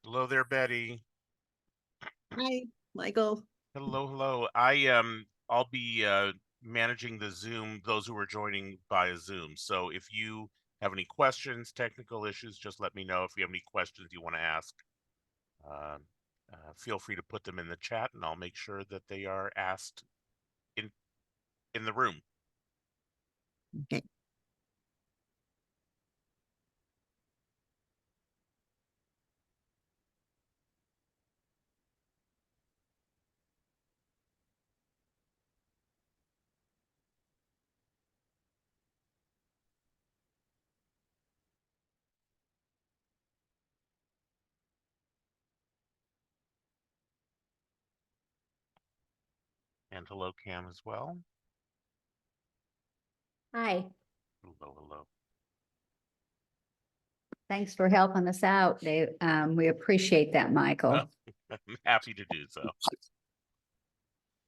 Hello there, Betty. Hi, Michael. Hello. I'll be managing the Zoom, those who are joining via Zoom. So if you have any questions, technical issues, just let me know. If you have any questions you want to ask, feel free to put them in the chat, and I'll make sure that they are asked in the room. Okay. And hello, Cam, as well. Hi, Hello. thanks for helping us out, Dave. We appreciate that, Michael. I'm happy to do so.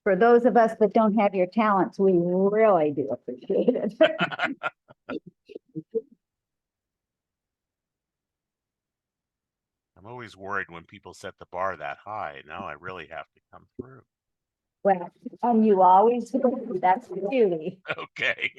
For those of us that don't have your talents, we really do appreciate it. I'm always worried when people set the bar that high. Now I really have to come through. Well, and you always do. That's the beauty. Okay.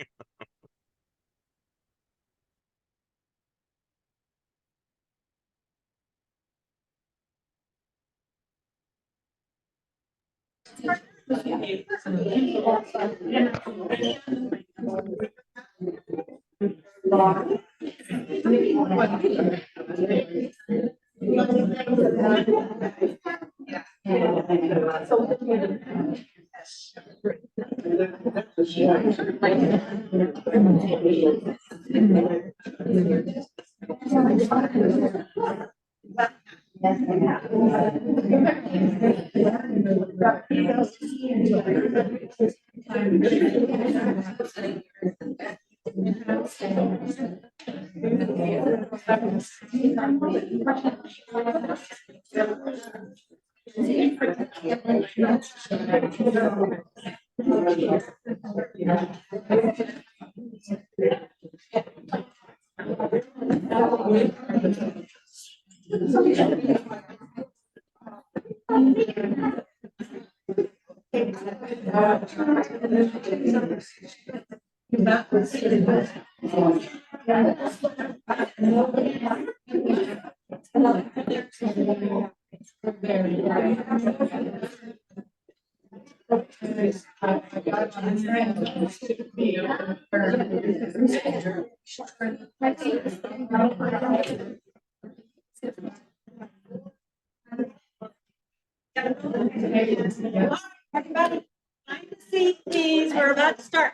Everybody, find a seat, please. We're about to start.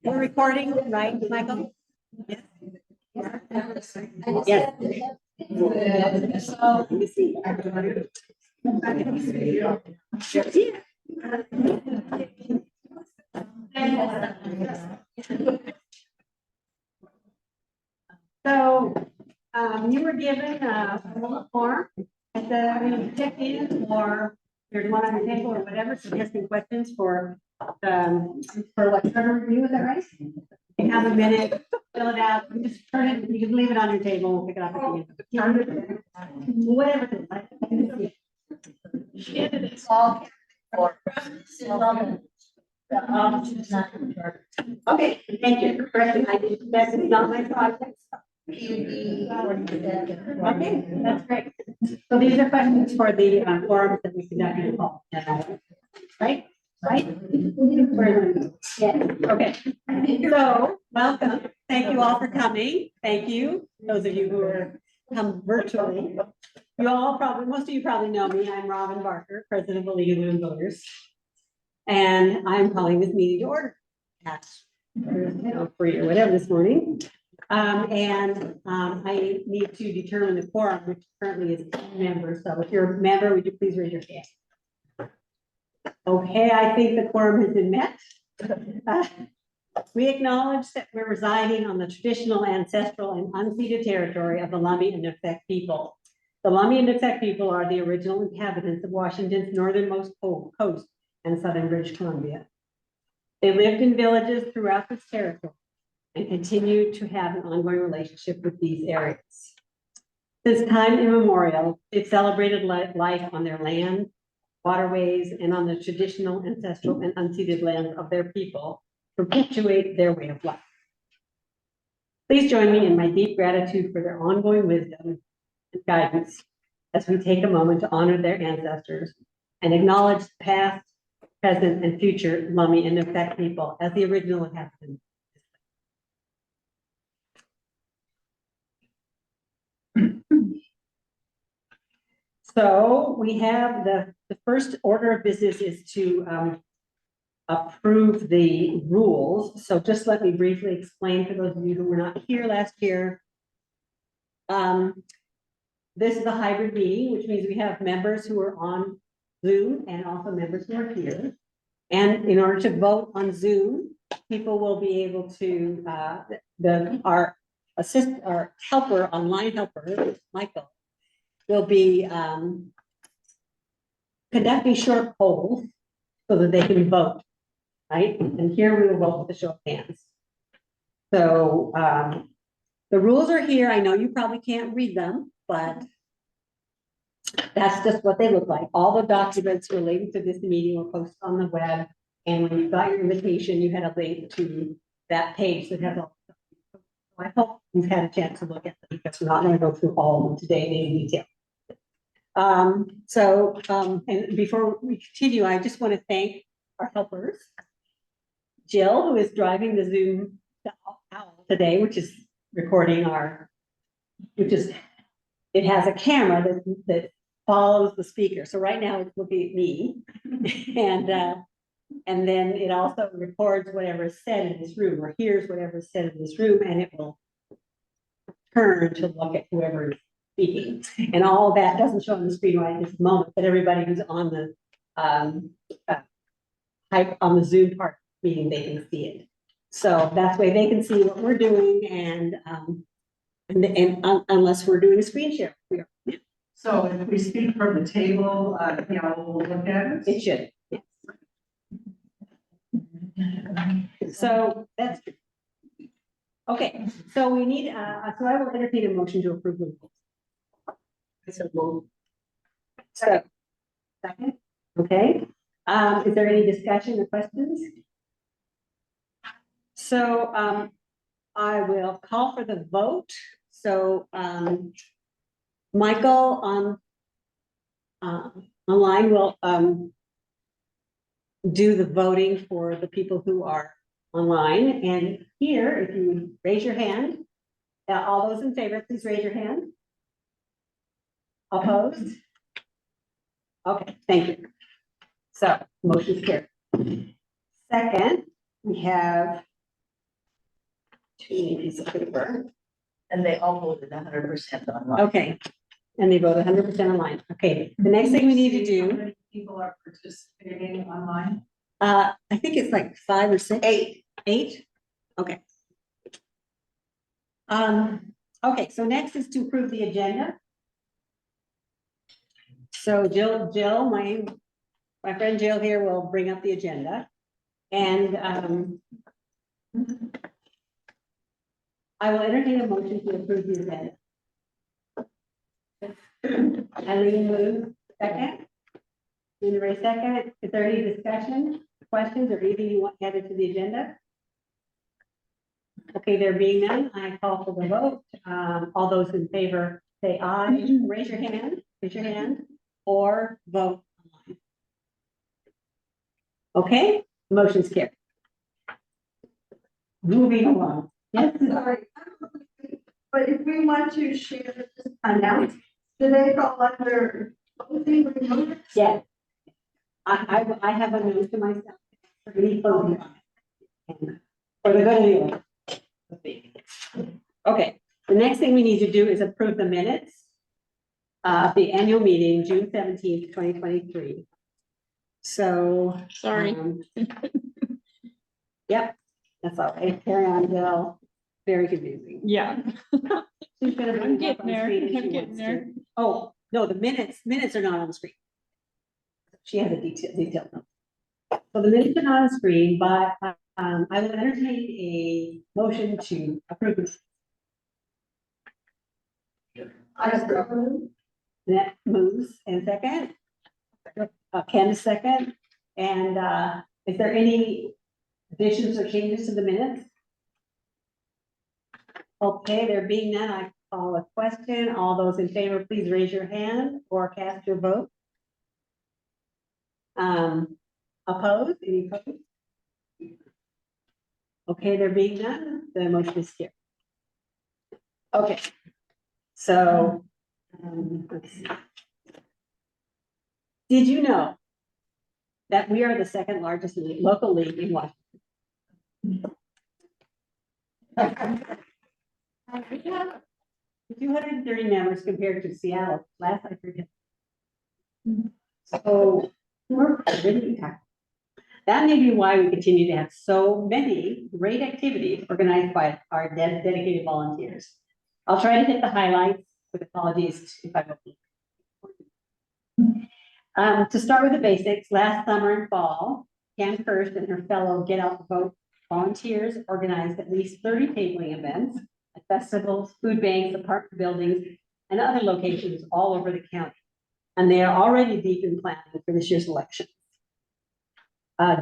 We're recording, right, Michael? Yes. So, let me see. So, you were given a form at the check-in or there's one on the table or whatever, suggesting questions for what, charter review, is that right? You have a minute, fill it out, just turn it, you can leave it on your table, we'll pick it up at the end. Whatever. It's all for. Okay, thank you for correcting. That is not my project. Okay, that's great. So these are questions for the forums that we conducted in the fall, right? Right? Yeah, okay. So, welcome. Thank you all for coming. Thank you. Those of you who are come virtually. You all probably, most of you probably know me. I'm Robin Barker, President of the League of Women Voters. And I'm calling this meeting to order at 3 or whatever this morning. I need to determine the quorum, which currently is 10 members. So if you're a member, would you please raise your hand? Okay, I think the quorum has been met. We acknowledge that we're residing on the traditional, ancestral, and unceded territory of the Lummi and Nuktek people. The Lummi and Nuktek people are the original inhabitants of Washington's northernmost coast and southern British Columbia. They lived in villages throughout this territory and continue to have an ongoing relationship with these areas. Since time immemorial, they've celebrated life on their land, waterways, and on the traditional, ancestral, and unceded lands of their people to perpetuate their way of life. Please join me in my deep gratitude for their ongoing wisdom and guidance as we take a moment to honor their ancestors and acknowledge the past, present, and future Lummi and Nuktek people as the original inhabitants. So we have the first order of business is to approve the rules. So just let me briefly explain for those of you who were not here last year. This is a hybrid meeting, which means we have members who are on Zoom and also members who are here. And in order to vote on Zoom, people will be able to, our helper, online helper, Michael, will be conducting short polls so that they can vote, right? And here we will vote with a show of hands. So the rules are here. I know you probably can't read them, but that's just what they look like. All the documents relating to this meeting were posted on the web. And when you got your invitation, you had a link to that page that has all. I hope you've had a chance to look at them because we're not going to go through all of them today in any detail. And before we continue, I just want to thank our helpers. Jill, who is driving the Zoom out today, which is recording it has a camera that follows the speaker. So right now it's looking at me. And then it also records whatever is said in this room or hears whatever is said in this room, and it will turn to look at whoever is speaking. And all that doesn't show on the screen right at this moment, but everybody who's on the Zoom part meeting, they can see it. So that's why they can see what we're doing, and unless we're doing a screen share. We are. So if we speak from the table, we'll look at it. It should. Yes. So that's true. Okay, so we need, so I will entertain a motion to approve the rules. So, second, okay. Is there any discussion or questions? So I will call for the vote. So Michael online will do the voting for the people who are online. And here, if you raise your hand, all those in favor, please raise your hand. Opposed? Okay, thank you. So motion's carried. Second, we have 2 pieces of paper. And they all voted 100% online. Okay, and they vote 100% online. Okay, the next thing we need to do. How many people are participating online? I think it's like 5 or 6. 8. 8? Okay. Okay, so next is to approve the agenda. So Jill, my friend Jill here will bring up the agenda. And I will entertain a motion to approve the agenda. Eileen moves, second. Linda Ray, second. Is there any discussion, questions, or anything you want added to the agenda? Okay, there being none, I call for the vote. All those in favor say aye. Raise your hand, or vote online. Okay, motion's carried. Moving along. Yes, Sorry. But if we want to share this announcement, do they fall under closing remarks? yeah. I have a note to myself. For any closing comments. For the good of the. Okay, the next thing we need to do is approve the minutes of the annual meeting, June 17th, 2023. So. Sorry. Yep, that's all right. Carry on, Bill. Very confusing. Yeah. She's gonna bring I'm it up getting on there. screen if I'm she getting wants there. to. Oh, no, the minutes are not on the screen. She has a detailed note. So the minutes are not on the screen, but I will entertain a motion to approve. I approve. That moves and second. Candace second. And is there any additions or changes to the minutes? Okay, there being none, I call a question. All those in favor, please raise your hand or cast your vote. Opposed? Any opposed? Okay, there being none, the motion is carried. Okay, so let's see. Did you know that we are the second largest local league in Washington? 230 members compared to Seattle, last I forget. So we're really active. That may be why we continue to have so many great activities organized by our dedicated volunteers. I'll try to hit the highlights with apologies if I don't. To start with the basics, last summer and fall, Pam Kirst and her fellow Get Out the Vote volunteers organized at least 30 tabling events at festivals, food banks, apartment buildings, and other locations all over the county. And they are already deep in planning for this year's election.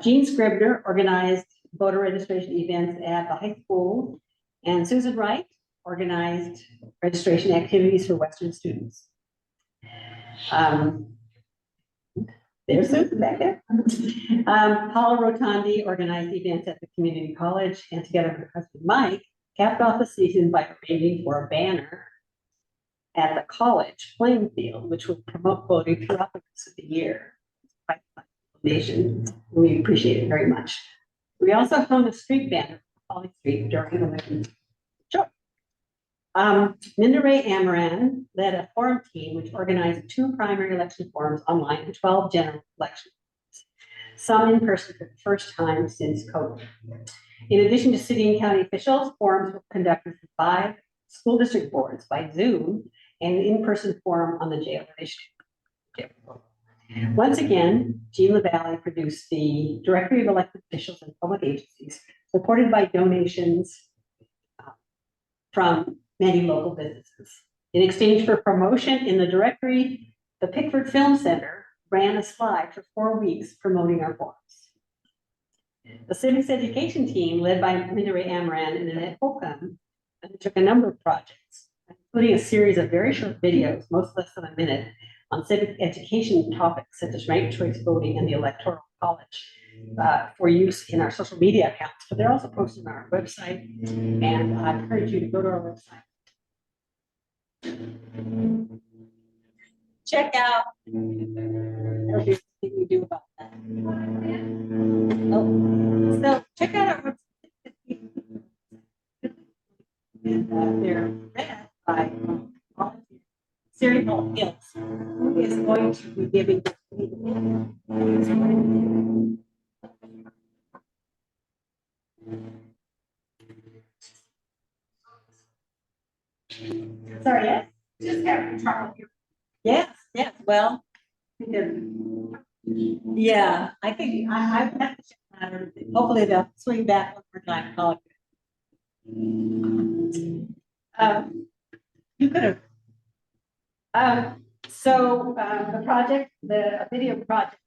Jean Scribner organized voter registration events at the high school, and Susan Wright organized registration activities for Western students. There's Susan back there. Paula Rotondi organized events at the community college, and together with her husband Mike, capped off the season by arranging for a banner at the college playing field, which will promote voting throughout the rest of the year. We appreciate it very much. We also hung a street banner on Polly Street during the election. Sure. Minda Ray Amaran led a forum team which organized 2 primary election forums online and 12 general elections, some in person for the first time since COVID. In addition to city and county officials, forums were conducted for 5 school district boards by Zoom and an in-person forum on the jail initiative. Once again, Jean LaValle produced the Directory of Elected Officials and Public Agencies, supported by donations from many local businesses. In exchange for promotion in the directory, the Pickford Film Center ran a slide for 4 weeks promoting our forums. The civics education team, led by Minda Ray Amaran and Annette Holcomb, undertook a number of projects, including a series of very short videos, most less than a minute, on civic education topics such as ranked choice voting and the Electoral College for use in our social media accounts, but they're also posted on our website, and I encourage you to go to our website. Check out everything we do about that. Oh, so check out our website. And they're read by volunteers. Siri Hills, who is going to be giving. Sorry, yes? Just have trouble here. Yes, well. Yeah, I think I've had to check that, or hopefully they'll swing back one more time. You could have. So the project, the video project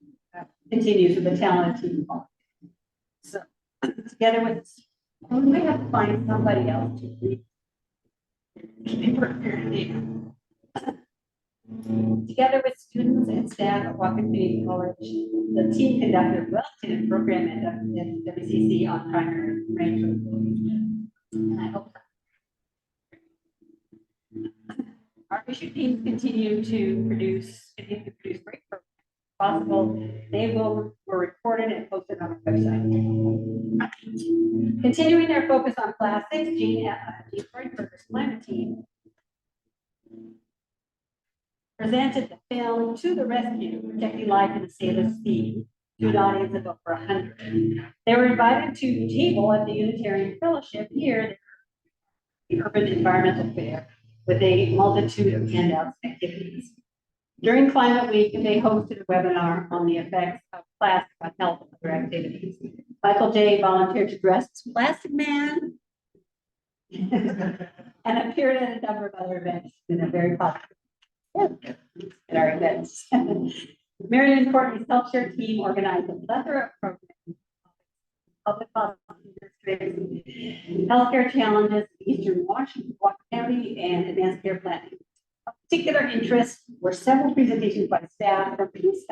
continues with the talent team. So together with, we have to find somebody else to read. Together with students and staff at Whatcom Community College, the team conducted a well-attended program at WCC on primary range. And I hope our mission teams continue to produce great programs. Possible, were recorded and posted on our website. Continuing their focus on plastics, Jean Freudberger's climate team presented the film To the Rescue, Protecting Life in the Sailor's Sea, to an audience of over 100. They were invited to the table at the Unitarian Fellowship here, the Urban Environmental Fair, with a multitude of handouts and activities. During Climate Week, they hosted a webinar on the effects of plastic on health and other activities. Michael J. volunteered to dress as Plastic Man and appeared at a number of other events in a very positive at our events. Marion Courtney's healthcare team organized a plethora of programs, public policy administration, healthcare challenges, Eastern Washington, Whatcom County, and advanced care planning. Of particular interest were several presentations by staff from Peace,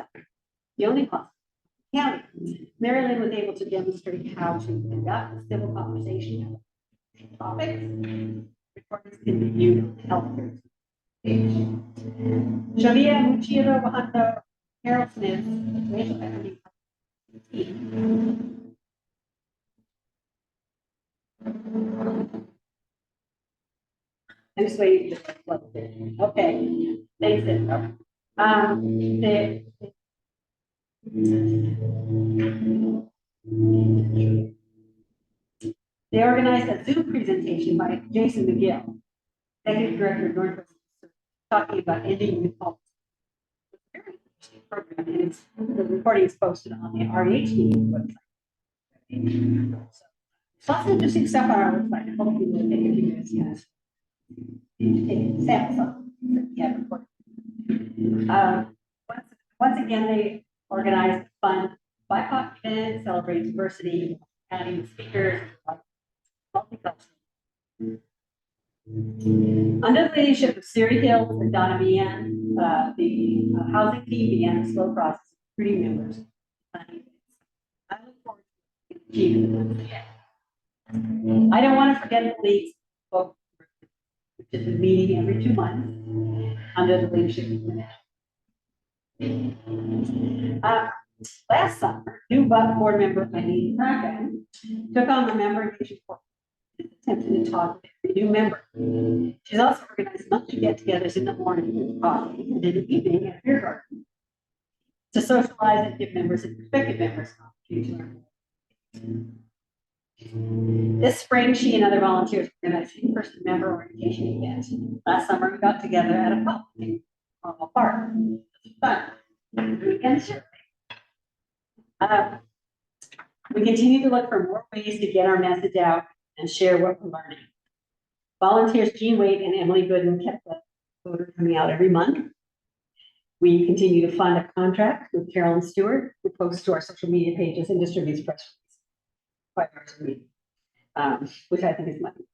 the only hospital in the county. Marilyn was able to demonstrate how to conduct a civil conversation on topics. Recordings can be viewed on the healthcare page. Javier Muchiro Bajando, Harold Smith, racial equity team. I'm just waiting for the okay, thanks. They organized a Zoom presentation by Jason McGill, Executive Director of Northwest, talking about ending youth poverty. Program, and it's the recording is posted on the REHD website. So lots of interesting stuff on our website. Hopefully we'll take a few minutes to samples of yeah, recording. Once again, they organized a fun BIPOC event, celebrate diversity, adding speakers, multicultural. Under the leadership of Siri Hills and Donna Meehan, the housing team began a slow process of recruiting members. I look forward to achieving them. I don't want to forget the league's book, which is a meeting every 2 months under the leadership of last summer, new board member Eileen Bracken took on the member engagement board, attempting to talk with every new member. She's also organized monthly get-togethers in the morning with coffee and in the evening at a beer garden to socialize and give members and prospective members an opportunity to learn. This spring, she and other volunteers organized an in-person member orientation event. Last summer, we got together at a pub in Normal Park. It was fun. Weekend survey. We continue to look for more ways to get our message out and share what we're learning. Volunteers Jean Wade and Emily Gooden kept the voter coming out every month. We continue to fund a contract with Carolyn Stewart, who posts to our social media pages and distributes press releases, which I think is money.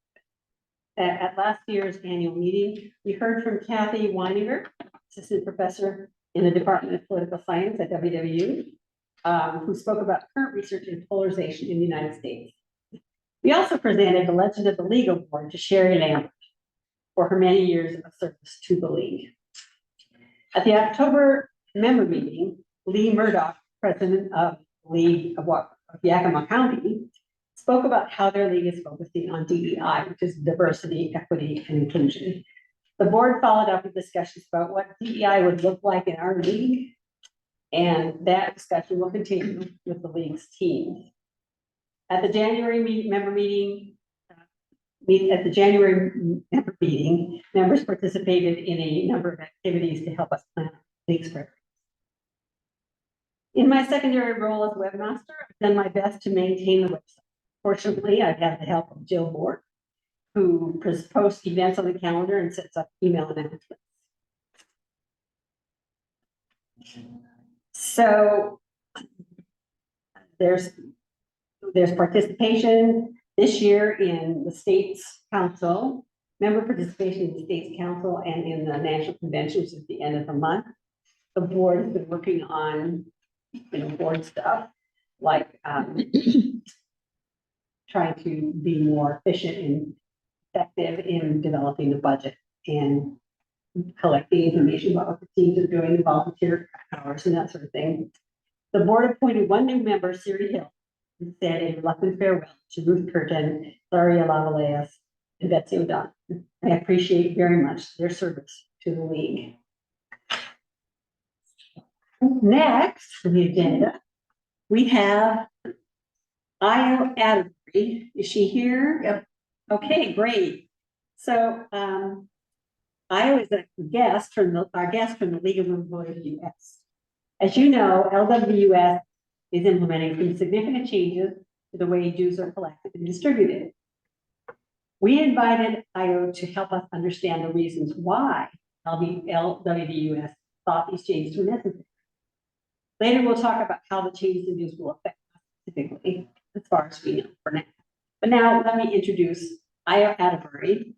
At last year's annual meeting, we heard from Kathy Weininger, assistant professor in the Department of Political Science at WWU, who spoke about current research in polarization in the United States. We also presented the Legend of the Legal Board to Sherry Lambert for her many years of service to the League. At the October member meeting, Lee Murdoch, president of the League of Yakima County, spoke about how their league is focusing on DEI, which is diversity, equity, and inclusion. The board followed up with discussions about what DEI would look like in our league, and that discussion will continue with the league's team. At the January member meeting, members participated in a number of activities to help us plan league's programs. In my secondary role as webmaster, I've done my best to maintain the website. Fortunately, I've had the help of Jill Moore, who posts events on the calendar and sets up email announcements. So there's participation this year in the state's council member participation in the state's council and in the national convention, which is at the end of the month. The board has been working on, board stuff, like, trying to be more efficient and effective in developing the budget and collecting information about what the teams are doing, volunteer hours and that sort of thing. The board appointed one new member, Siri Hill, and said a reluctant farewell to Ruth Curtin, Laria Lavaleas, and Betsy O'Donnell. I appreciate very much their service to the league. Next on the agenda, we have Io Atterbury. Is she here? Yep. Okay, great. So Io is a guest from our guest from the League of Women Voters US. As you know, LWUS is implementing some significant changes to the way dues are collected and distributed. We invited Io to help us understand the reasons why LWUS thought these changes were necessary. Later, we'll talk about how the changes in dues will affect us specifically, as far as we know for now. But now let me introduce Io Atterbury,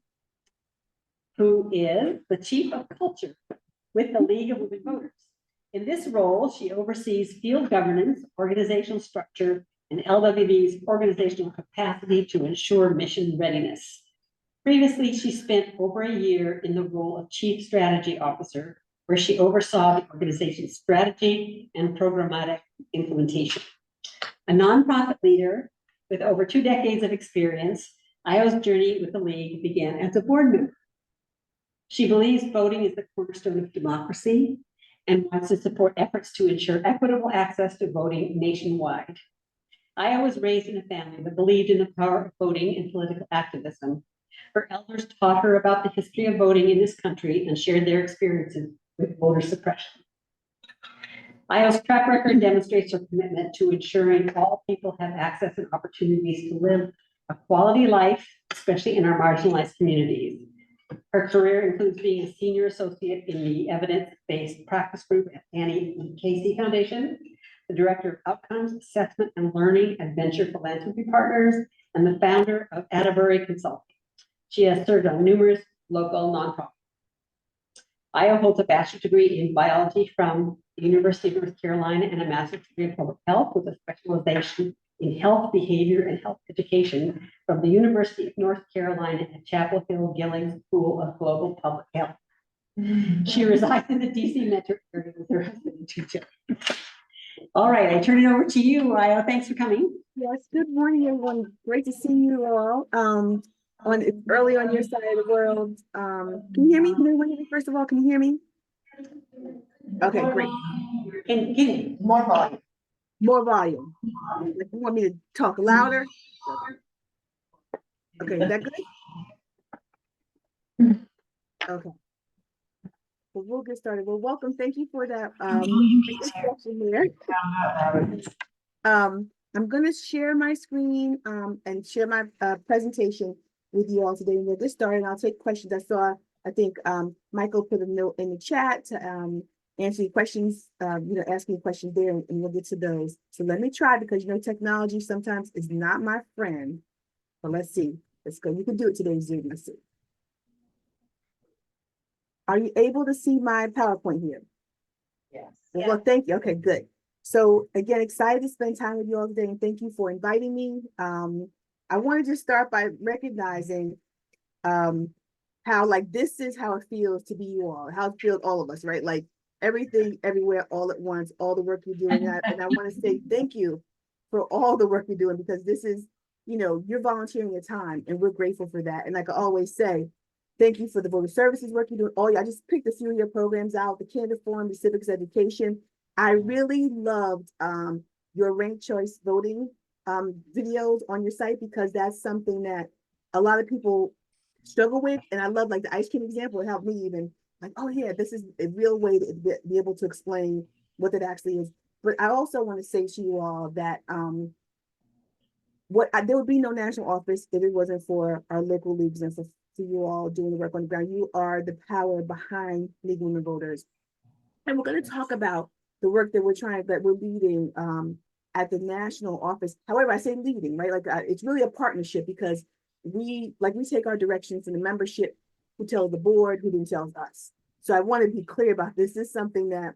who is the Chief of Culture with the League of Women Voters. In this role, she oversees field governance, organizational structure, and LWV's organizational capacity to ensure mission readiness. Previously, she spent over a year in the role of Chief Strategy Officer, where she oversaw the organization's strategy and programmatic implementation. A nonprofit leader with over 2 decades of experience, Io's journey with the League began as a board member. She believes voting is the cornerstone of democracy and wants to support efforts to ensure equitable access to voting nationwide. Io was raised in a family that believed in the power of voting and political activism. Her elders taught her about the history of voting in this country and shared their experiences with voter suppression. Io's track record demonstrates her commitment to ensuring all people have access and opportunities to live a quality life, especially in our marginalized communities. Her career includes being a senior associate in the evidence-based practice group at Annie Casey Foundation, the director of Outcomes, Assessment, and Learning at Venture Philanthropy Partners, and the founder of Atterbury Consulting. She has served on numerous local nonprofits. Io holds a bachelor's degree in biology from the University of North Carolina and a master's degree in public health with a specialization in health behavior and health education from the University of North Carolina at Chapel Hill Gillings School of Global Public Health. She resides in the DC metro area with her husband and 2 children. All right, I turn it over to you, Io. Thanks for coming. Yes, good morning, everyone. Great to see you all. Early on your side of the world. Can you hear me? Can everyone hear me? First of all, can you hear me? Okay, great. And More volume. More volume. Like, you want me to talk louder? Okay, is that good? Okay. Well, we'll get started. Well, welcome. Thank you for that introduction there. I'm going to share my screen and share my presentation with you all today. And we'll get started. I'll take questions. I think Michael put a note in the chat to answer your questions, ask me questions there, and we'll get to those. So let me try, because technology sometimes is not my friend. But let's see. Let's go. You can do it today, Zoom. Let's see. Are you able to see my PowerPoint here? Yes. Well, thank you. Okay, good. So again, excited to spend time with you all today, and thank you for inviting me. I want to just start by recognizing how this is how it feels to be you all, how it feels all of us, right? Like everything, everywhere, all at once, all the work you're doing. And I want to say thank you for all the work you're doing, because this is, you're volunteering your time, and we're grateful for that. And like I always say, thank you for the voter services work you're doing. I just picked a few of your programs out, the candidate forum, the civics education. I really loved your ranked choice voting videos on your site, because that's something that a lot of people struggle with. And I love, like, the ice cream example. It helped me even oh yeah, this is a real way to be able to explain what it actually is. But I also want to say to you all that there would be no national office if it wasn't for our local leagues and for you all doing the work on the ground. You are the power behind League of Women Voters. And we're going to talk about the work that we're leading at the national office. However, I say leading, right? It's really a partnership, because we take our direction from the membership, who tells the board, who then tells us. So I want to be clear about this. This is something that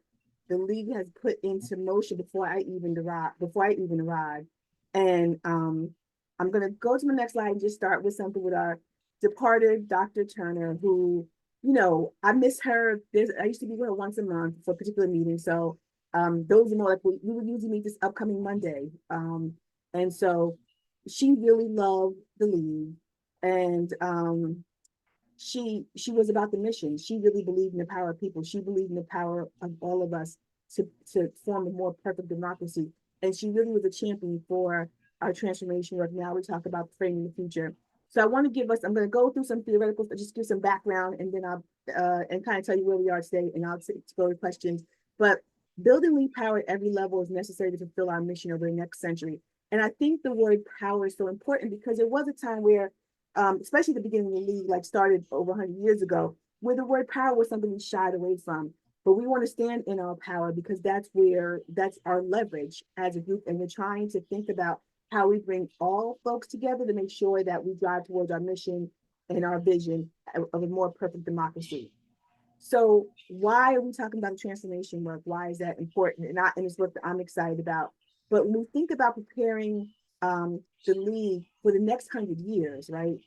the league has put into motion before I even arrived. And I'm gonna go to the next slide and just start with something with our departed Dr. Turner, who, you know, I miss her. I used to be with her once a month for a particular meeting. So those are more like we would usually meet this upcoming Monday. And so she really loved the league. And she was about the mission. She really believed in the power of people. She believed in the power of all of us to form a more perfect democracy. And she really was a champion for our transformation work. Now we talk about framing the future. So I want to give us, I'm going to go through some theoretical, just give some background, and then I'll and kind of tell you where we are today, and I'll go to questions. But building lead power at every level is necessary to fulfill our mission over the next century. And I think the word power is so important because there was a time where, especially at the beginning of the league, like started over 100 years ago, where the word power was something we shied away from. But we want to stand in our power because that's our leverage as a group. And we're trying to think about how we bring all folks together to make sure that we drive towards our mission and our vision of a more perfect democracy. So why are we talking about transformation work? Why is that important? And it's what I'm excited about. But when we think about preparing the league for the next 100 years, right?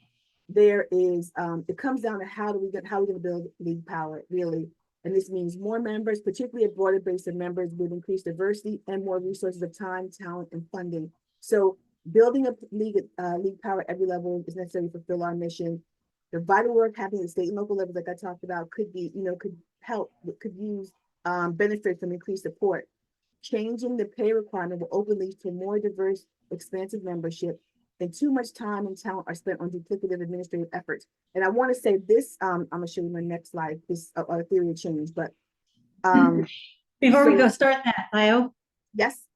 There is, it comes down to how we're going to build league power, really. And this means more members, particularly a broader base of members with increased diversity and more resources of time, talent, and funding. So building up league power at every level is necessary to fulfill our mission. The vital work happening at the state and local levels, like I talked about, could use benefit from increased support. Changing the pay requirement will open leads to more diverse, expansive membership, and too much time and talent are spent on duplicative administrative efforts. And I want to say this, I'm going to show you my next slide, this theory of change, but before we go start that, Io, yes.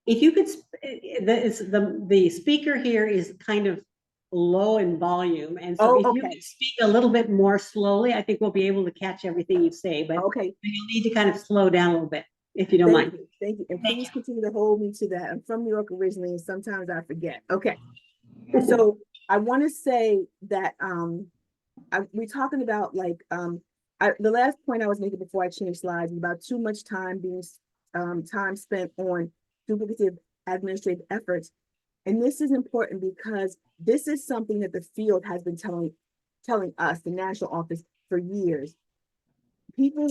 if you could, the speaker here is kind of low in volume, and so if you could speak a little bit more slowly, I think we'll be able to catch everything you say, but you'll need to kind of slow down a little bit, if you don't mind. Thank you. And please continue to hold me to that. I'm from New York originally, and sometimes I forget. Okay. So I want to say that we're talking about like the last point I was making before I changed slides was about too much time being time spent on duplicative administrative efforts. And this is important because this is something that the field has been telling us, the national office, for years. People,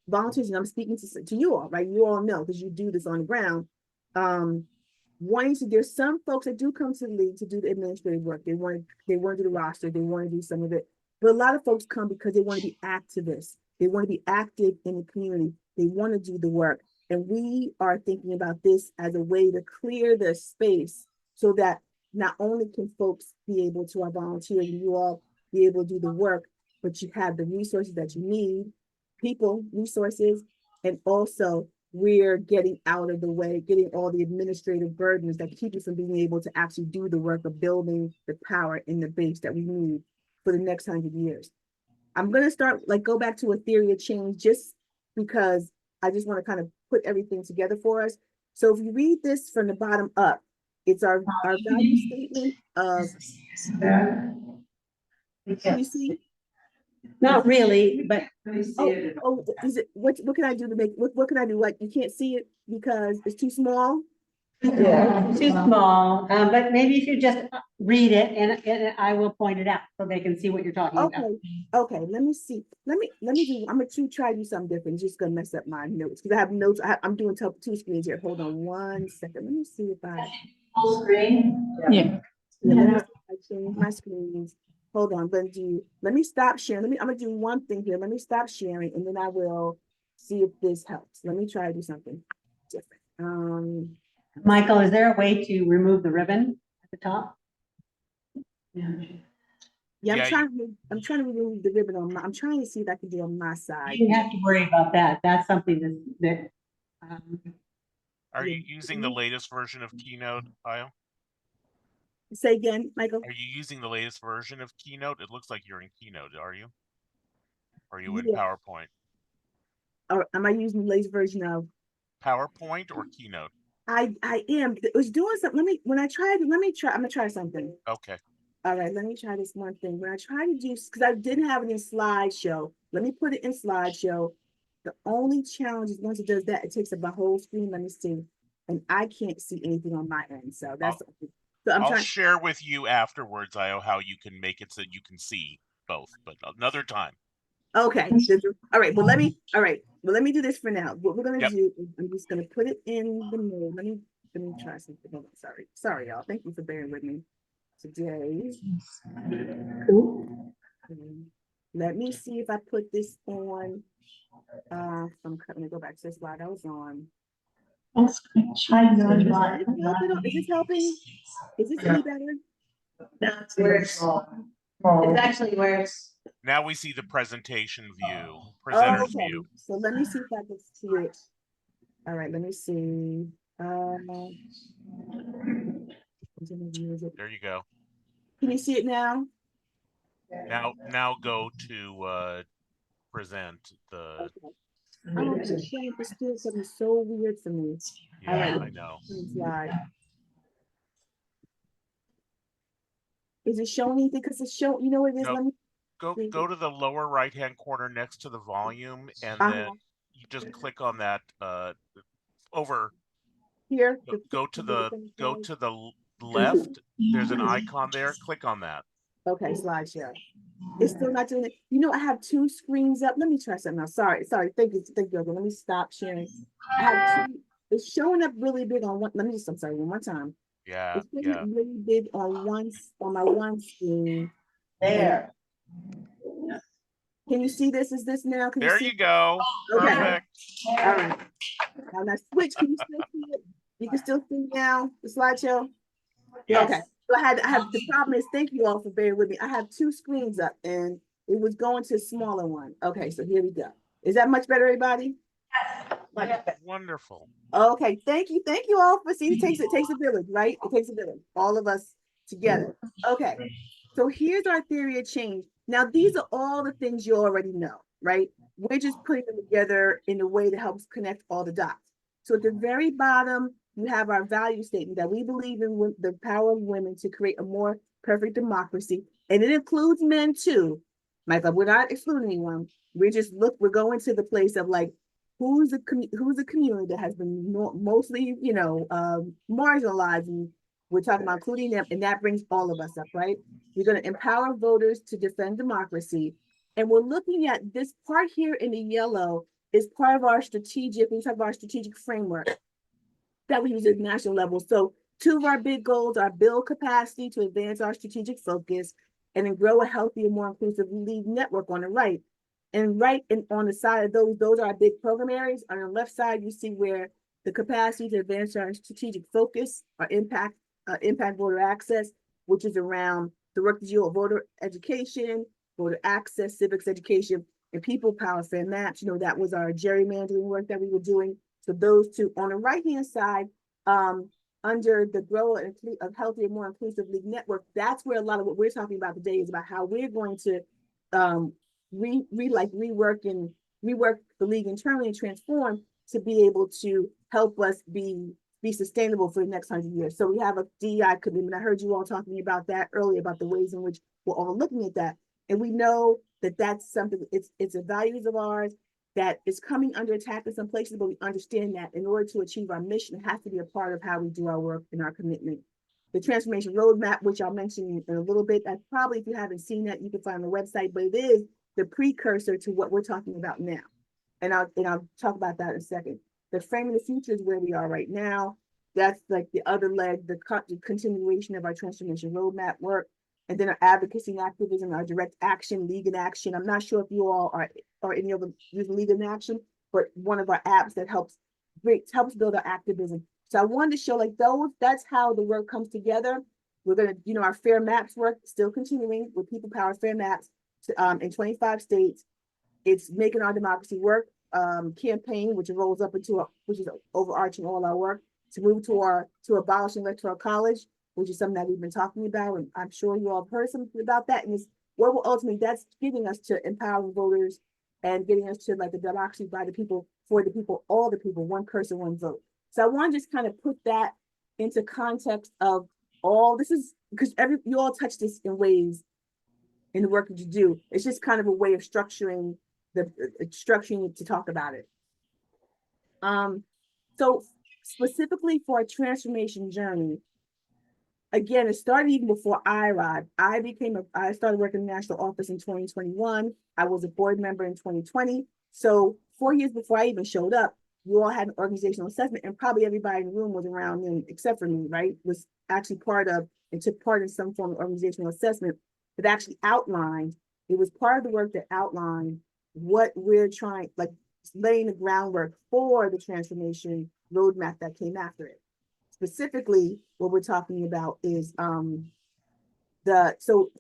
volunteers, and I'm speaking to you all, right? You all know because you do this on the ground. There's some folks that do come to the league to do the administrative work. They want to do the roster, they want to do some of it. But a lot of folks come because they want to be activists. They want to be active in the community. They want to do the work. And we are thinking about this as a way to clear the space so that not only can folks be able to, our volunteers, you all be able to do the work, but you have the resources that you need, people, resources, and also we're getting out of the way, getting all the administrative burdens that keep us from being able to actually do the work of building the power in the base that we need for the next 100 years. I'm going to go back to a theory of change just because I just want to kind of put everything together for us. So if you read this from the bottom up, it's our value statement of, you see? Not really, but is it, what can I do to make, what can I do? Like, you can't see it because it's too small? Yeah, too small, but maybe if you just read it and I will point it out so they can see what you're talking about. Okay, let me see. I'm going to try to do something different. It's just going to mess up my notes because I have notes. I'm doing two screens here. Hold on 1 second. Let me see if I Full screen? Yeah. I change my screens. Hold on, let me stop sharing. I'm going to do one thing here. Let me stop sharing and then I will see if this helps. Let me try to do something different. Michael, is there a way to remove the ribbon at the top? Yeah, I'm trying to remove the ribbon I'm trying to see if I can do it on my side. You don't have to worry about that. That's something that Are you using the latest version of Keynote, Io? Say again, Michael. Are you using the latest version of Keynote? It looks like you're in Keynote, are you? Or are you in PowerPoint? Or am I using the latest version of PowerPoint or Keynote? I am. It was doing something. I'm gonna try something. Okay. All right, let me try this one thing. When I try to do, because I didn't have it in slideshow, let me put it in slideshow. The only challenge is once it does that, it takes up my whole screen. Let me see. And I can't see anything on my end. So that's, so I'm I'll trying. share with you afterwards, Io, how you can make it so you can see both, but another time. Okay. All right. All right. Well, let me do this for now. What we're going to Yep. do, is I'm just going to put it in the mode. Let me try something. Hold on. Sorry, y'all. Thank you for bearing with me today. Let me see if I put this on. I'm going to go back to the slide I was on. Is this helping? Is this any better? That's where it's on. It's actually where it's. Now we see the presentation view, Oh, presenter's okay. view. So let me see if I can see it. All right, let me see. There you go. Can you see it now? Now go to present the. Okay. Oh, it's showing for still something so weird for me. Yeah, All right, I know. slide. Is it showing anything? Because it's show, you know what it is? No, Let me see. go to the lower right hand corner next to the volume, and then you just click on that over. Here. Go to the left. There's an icon there. Click on that. Okay, slideshow. It's still not doing it. You know, I have two screens up. Let me try something else. Sorry. Thank you. Okay, let me stop sharing. I have two. It's showing up really big on one. I'm sorry, one more time. Yeah, It's showing up yeah. really big on my one screen. There. Can you see this? Is this now? Can you There see? you go. Okay. Perfect. All right. Now switch. Can you still see it? You can still see now the slideshow? Yes. Okay. So I have the problem is, thank you all for bearing with me. I have two screens up and it was going to a smaller one. Okay, so here we go. Is that much better, everybody? Wonderful. Okay, thank you. Thank you all for seeing. It takes a village, right? It takes a village. All of us together. Okay. So here's our theory of change. Now, these are all the things you already know, right? We're just putting them together in a way that helps connect all the dots. So at the very bottom, you have our value statement that we believe in the power of women to create a more perfect democracy. And it includes men too. Michael, we're not excluding anyone. We're going to the place of like, who's a community that has been mostly, marginalized. And we're talking about including them, and that brings all of us up, right? We're going to empower voters to defend democracy. And we're looking at this part here in the yellow is part of our we talk about our strategic framework that we use at the national level. So two of our big goals are build capacity to advance our strategic focus and then grow a healthier, more inclusive lead network on the right. And on the side of those are our big program areas. On the left side, you see where the capacity to advance our strategic focus, our impact voter access, which is around the work that you do voter education, voter access, civics education, and people power fair maps. You know, that was our gerrymandering work that we were doing. So those two. On the right-hand side, under the grow of healthier, more inclusive league network, that's where a lot of what we're talking about today is about how we're going to rework the league internally and transform to be able to help us be sustainable for the next 100 years. So we have a DEI commitment. I heard you all talking about that earlier, about the ways in which we're all looking at that. And we know that that's something, it's a values of ours that is coming under attack in some places, but we understand that in order to achieve our mission, it has to be a part of how we do our work and our commitment. The transformation roadmap, which I'll mention in a little bit, that probably if you haven't seen that, you can find on the website, but it is the precursor to what we're talking about now. And I'll talk about that in a second. The framing the future is where we are right now. That's like the other leg, the continuation of our transformation roadmap work. And then our advocacy and activism, our direct action, League in Action. I'm not sure if you all are any of them using League in Action, but one of our apps that helps build our activism. So I wanted to show like that's how the work comes together. We're gonna, our fair maps work still continuing with people power fair maps in 25 states. It's making our democracy work campaign, which rolls up into which is overarching all our work to move to abolishing electoral college, which is something that we've been talking about, and I'm sure you all have heard something about that. And it's what will ultimately that's getting us to empowering voters and getting us to like the democracy by the people, for the people, all the people, one person, one vote. So I want to just kind of put that into context of all this is because you all touch this in ways in the work that you do. It's just kind of a way of structuring structuring to talk about it. So specifically for a transformation journey, again, it started even before I arrived. I started working in the national office in 2021. I was a board member in 2020. So 4 years before I even showed up, you all had an organizational assessment, and probably everybody in the room was around then, except for me, right? Was actually part of and took part in some form of organizational assessment that actually outlined. It was part of the work that outlined what we're trying, like laying the groundwork for the transformation roadmap that came after it. Specifically, what we're talking about is so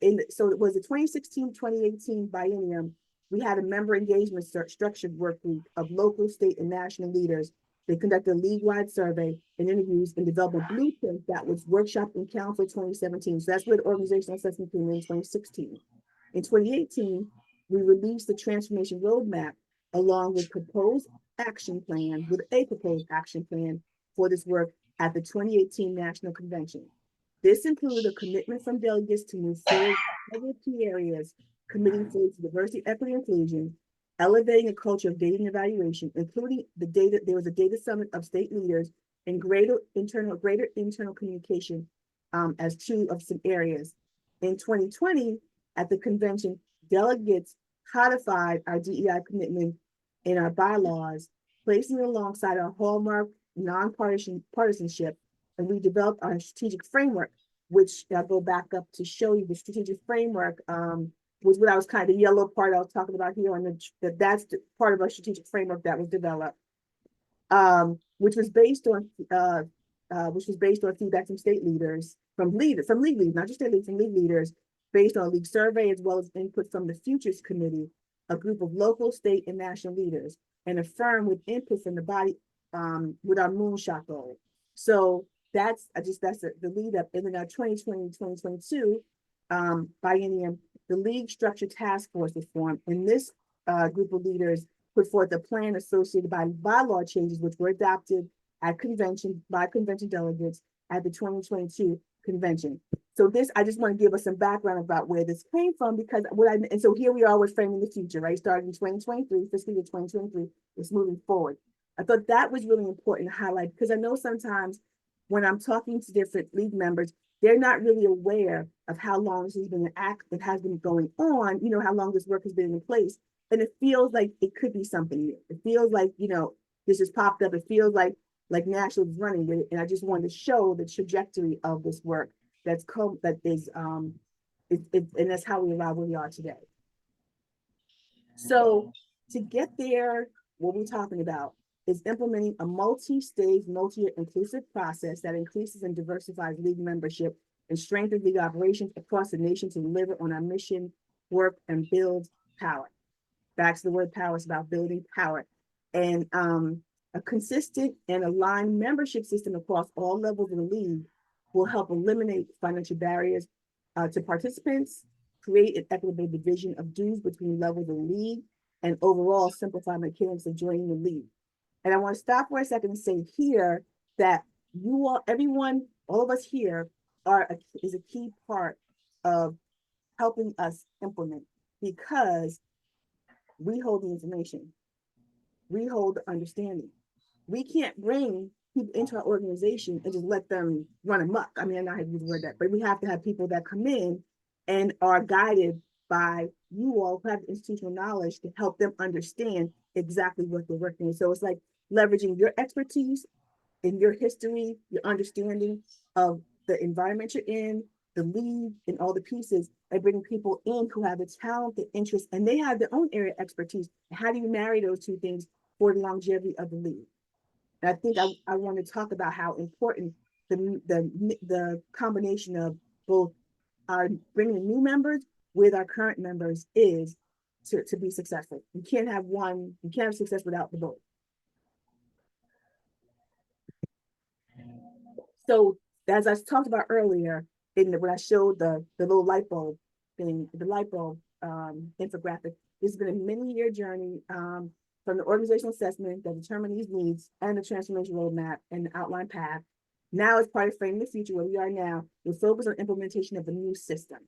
it was the 2016-2018 biennium. We had a member engagement structured work group of local, state, and national leaders. They conducted a league-wide survey and interviews and developed a blueprint that was workshopped in Council 2017. So that's where the organizational assessment came in 2016. In 2018, we released the transformation roadmap along with a proposed action plan for this work at the 2018 National Convention. This included a commitment from delegates to move forward in several key areas, committing to diversity, equity, inclusion, elevating a culture of data and evaluation, including there was a data summit of state leaders, and greater internal communication as two of some areas. In 2020, at the convention, delegates codified our DEI commitment in our bylaws, placing it alongside our hallmark nonpartisanship, and we developed our strategic framework, which I'll go back up to show you the strategic framework. Was what I was kind of the yellow part I was talking about here, and that's the part of our strategic framework that was developed, which was based on feedback from state leaders, from league leaders, not just state leaders, from league leaders, based on a league survey as well as input from the Futures Committee, a group of local, state, and national leaders, and affirmed with input from the body with our moonshot goal. So that's the lead up. And then our 2020-2022 biennium, the league structured task force was formed, and this group of leaders put forth a plan associated by bylaw changes, which were adopted at convention by convention delegates at the 2022 convention. So I just want to give us some background about where this came from, because and so here we are with framing the future, right? Starting in 2023, fiscal year 2023, it's moving forward. I thought that was really important to highlight, because I know sometimes when I'm talking to different league members, they're not really aware of how long this has been it has been going on, how long this work has been in place. And it feels like it could be something new. It feels like, this has popped up. It feels like National is running with it. And I just wanted to show the trajectory of this work and that's how we arrive where we are today. So to get there, what we're talking about is implementing a multi-stage, multi-inclusive process that increases and diversifies league membership and strengthens league operations across the nation to deliver on our mission, work, and build power. Back to the word power, it's about building power. And a consistent and aligned membership system across all levels of the league will help eliminate financial barriers to participants, create an equitable division of dues between levels of the league, and overall simplify mechanics of joining the league. And I want to stop for a second and say here that all of us here is a key part of helping us implement, because we hold the information, we hold the understanding. We can't bring people into our organization and just let them run amok. I mean, I know how to use the word that, but we have to have people that come in and are guided by you all who have the institutional knowledge to help them understand exactly what they're working with. So it's like leveraging your expertise in your history, your understanding of the environment you're in, the league, and all the pieces, and bringing people in who have the talent, the interest, and they have their own area of expertise. How do you marry those two things for the longevity of the league? And I think I want to talk about how important the combination of both our bringing new members with our current members is to be successful. You can't have success without the both. So as I talked about earlier, when I showed the little light bulb thing, the light bulb infographic, this has been a many-year journey from the organizational assessment that determined these needs and the transformation roadmap and the outline path Now, as part of Framing the Future, where we are now, we're focused on implementation of a new system.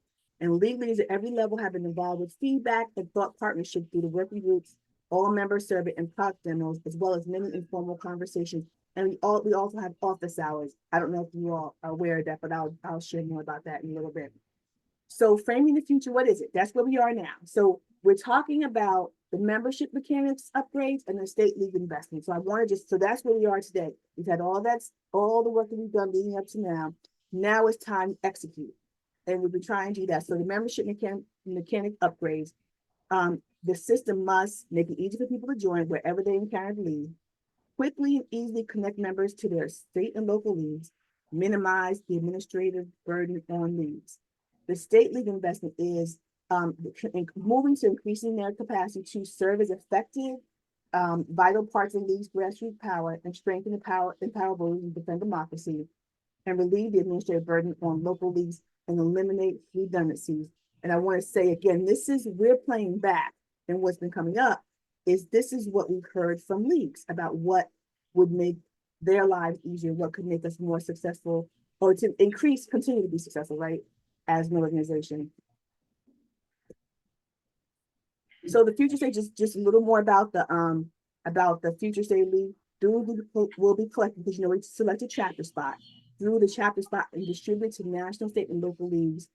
And league leaders at every level have been involved with feedback and thought partnership through the working groups, all member survey and product demos, as well as many informal conversations. And we also have office hours. I don't know if you all are aware of that, but I'll share more about that in a little bit. So Framing the Future, what is it? That's where we are now. So we're talking about the membership mechanics upgrades and the state league investment. So I want to so that's where we are today. We've had all the work that we've done leading up to now. Now it's time to execute. And we've been trying to do that. So the membership mechanic upgrades, the system must make it easy for people to join wherever they encounter the league, quickly and easily connect members to their state and local leagues, minimize the administrative burden on leagues. The state league investment is moving to increasing their capacity to serve as effective, vital parts of leagues' grassroots power and strengthen empower voters and defend democracy, and relieve the administrative burden on local leagues and eliminate redundancies. And I want to say again, we're playing back, and what's been coming up this is what we've heard from leagues about what would make their lives easier, what could make us more successful, or to continue to be successful, right, as an organization. So the future state, just a little more about the future state league. Will be collected because we select a chapter spot. Through the chapter spot and distributed to national, state, and local leagues.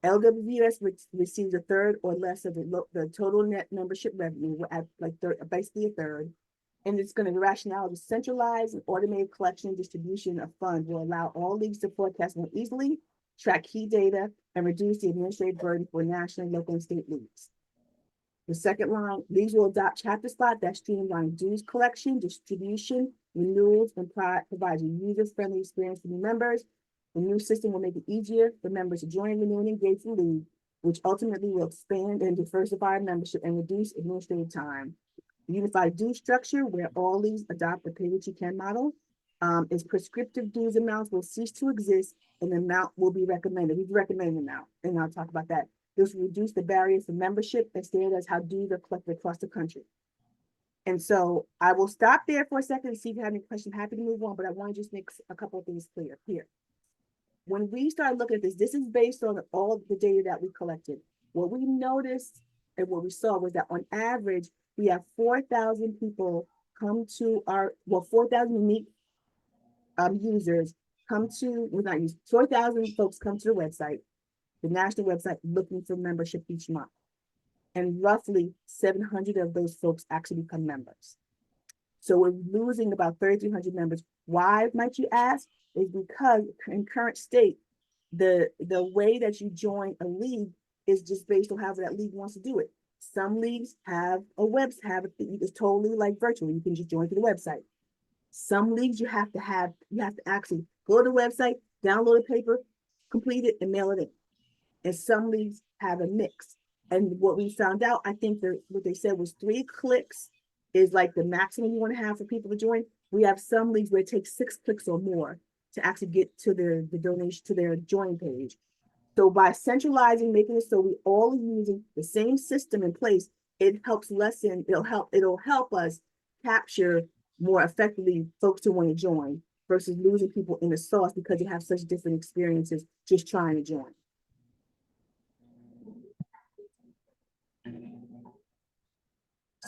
LWS receives a third or less of the total net membership revenue, at basically a third. And it's going to, the rationale of centralized and automated collection and distribution of funds will allow all leagues to forecast more easily, track key data, and reduce the administrative burden for national, local, and state leagues. The second line, leagues will adopt chapter spot that streamline dues collection, distribution, renewals, and provides a user-friendly experience for new members. The new system will make it easier for members to join, renew, and engage the league, which ultimately will expand and diversify our membership and reduce administrative time. The unified due structure, where all leagues adopt the pay-what-you-can model, is prescriptive dues amounts will cease to exist, and the amount will be recommended. We've recommended an amount, and I'll talk about that. This will reduce the barriers for membership and standardize how dues are collected across the country. And so I will stop there for a second and see if you have any questions. I'm happy to move on, but I want to just make a couple of things clear here. When we start looking at this is based on all the data that we collected. What we noticed and what we saw was that on average, we have 4,000 people come to 4,000 unique users come to, 4,000 folks come to the website, the national website, looking for membership each month. And roughly 700 of those folks actually become members. So we're losing about 3,300 members. Why, might you ask? Is because in current state, the way that you join a league is just based on however that league wants to do it. Some leagues have it's totally like virtual. You can just join through the website. Some leagues you have to actually go to the website, download a paper, complete it, and mail it in. And some leagues have a mix. And what we found out, I think what they said was 3 clicks is like the maximum you want to have for people to join. We have some leagues where it takes 6 clicks or more to actually get to the donation, to their join page. So by centralizing, making it so we all are using the same system in place, it helps it'll help us capture more effectively folks who want to join versus losing people in the sauce because they have such different experiences just trying to join.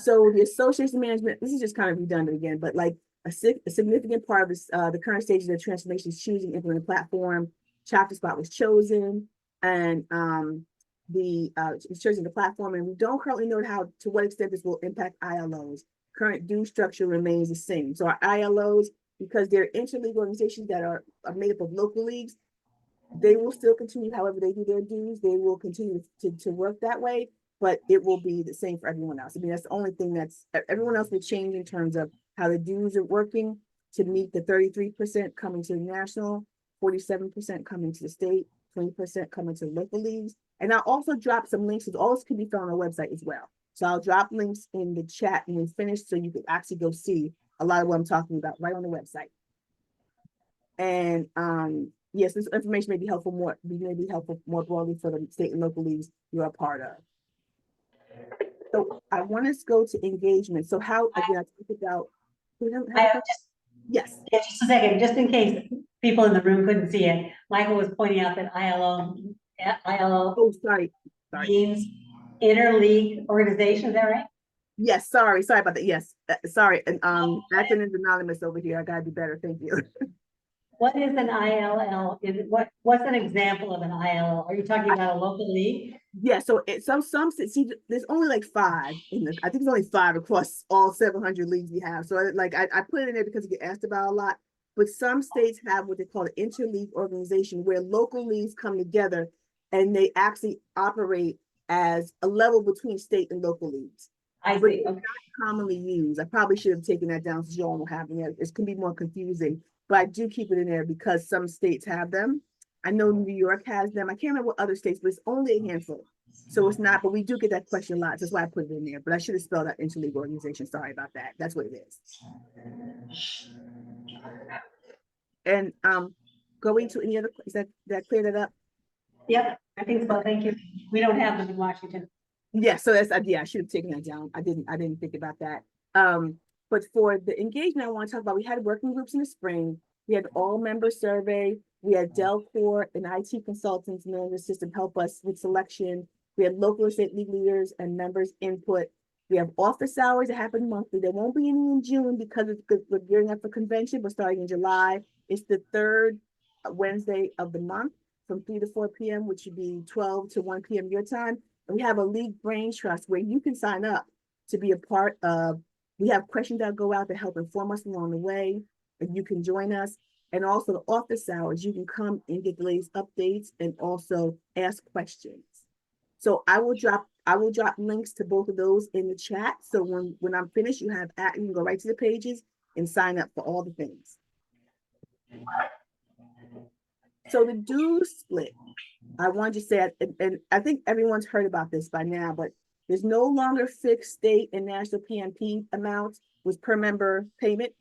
So the association management, this is just kind of redundant again, but like a significant part of this, the current stages of transformation is choosing implement platform. Chapter spot was chosen, and it's chosen the platform, and we don't currently know to what extent this will impact ILOs. Current due structure remains the same. So our ILOs, because they're interleague organizations that are made up of local leagues, they will still continue, however they do their dues, they will continue to work that way, but it will be the same for everyone else. I mean, that's the only thing everyone else will change in terms of how the dues are working to meet the 33% coming to the national, 47% coming to the state, 20% coming to local leagues. And I'll also drop some links, because all this can be found on our website as well. So I'll drop links in the chat when we finish, so you can actually go see a lot of what I'm talking about right on the website. And yes, this information may be helpful more broadly for the state and local leagues you're a part of. So I want us to go to engagement. So how, again, I talked about, Yes. yes. Just a second, just in case. people in the room couldn't see it. Michael was pointing out that ILO Oh, sorry. means interleague organization, is that right? Yes, sorry about that. Yes, sorry. And acronyms anonymous over here. I gotta do better. Thank you. What is an ILL? What's an example of an ILL? Are you talking about a local league? Yeah, so some see, there's only like 5 in this. I think there's only 5 across all 700 leagues we have. So like I put it in there because you get asked about a lot. But some states have what they call an interleague organization, where local leagues come together and they actually operate as a level between state and local leagues. I But see, it's okay. not commonly used. I probably should have taken that down since you all don't have it. It can be more confusing, but I do keep it in there because some states have them. I know New York has them. I can't remember what other states, but it's only a handful. So it's not, but we do get that question a lot. That's why I put it in there. But I should have spelled out interleague organization. Sorry about that. That's what it is. And going to any other, is that clear that up? Yep, I think so, thank you. We don't have them in Washington. Yeah, so that's yeah, I should have taken that down. I didn't think about that. But for the engagement I want to talk about, we had working groups in the spring. We had all member survey. We had Delcor and IT consultants and the system help us with selection. We had local and state league leaders and members input. We have office hours that happen monthly. There won't be any in June because we're gearing up for convention, but starting in July. It's the third Wednesday of the month from 3 to 4 p.m., which would be 12 to 1 p.m. your time. We have a league brain trust where you can sign up to be a part of. We have questions that go out to help inform us along the way, and you can join us. And also the office hours, you can come and get the latest updates and also ask questions. So I will drop links to both of those in the chat. So when I'm finished, you can go right to the pages and sign up for all the things. So the dues split. I wanted to say, and I think everyone's heard about this by now, but there's no longer fixed state and national PMP amounts with per member payment.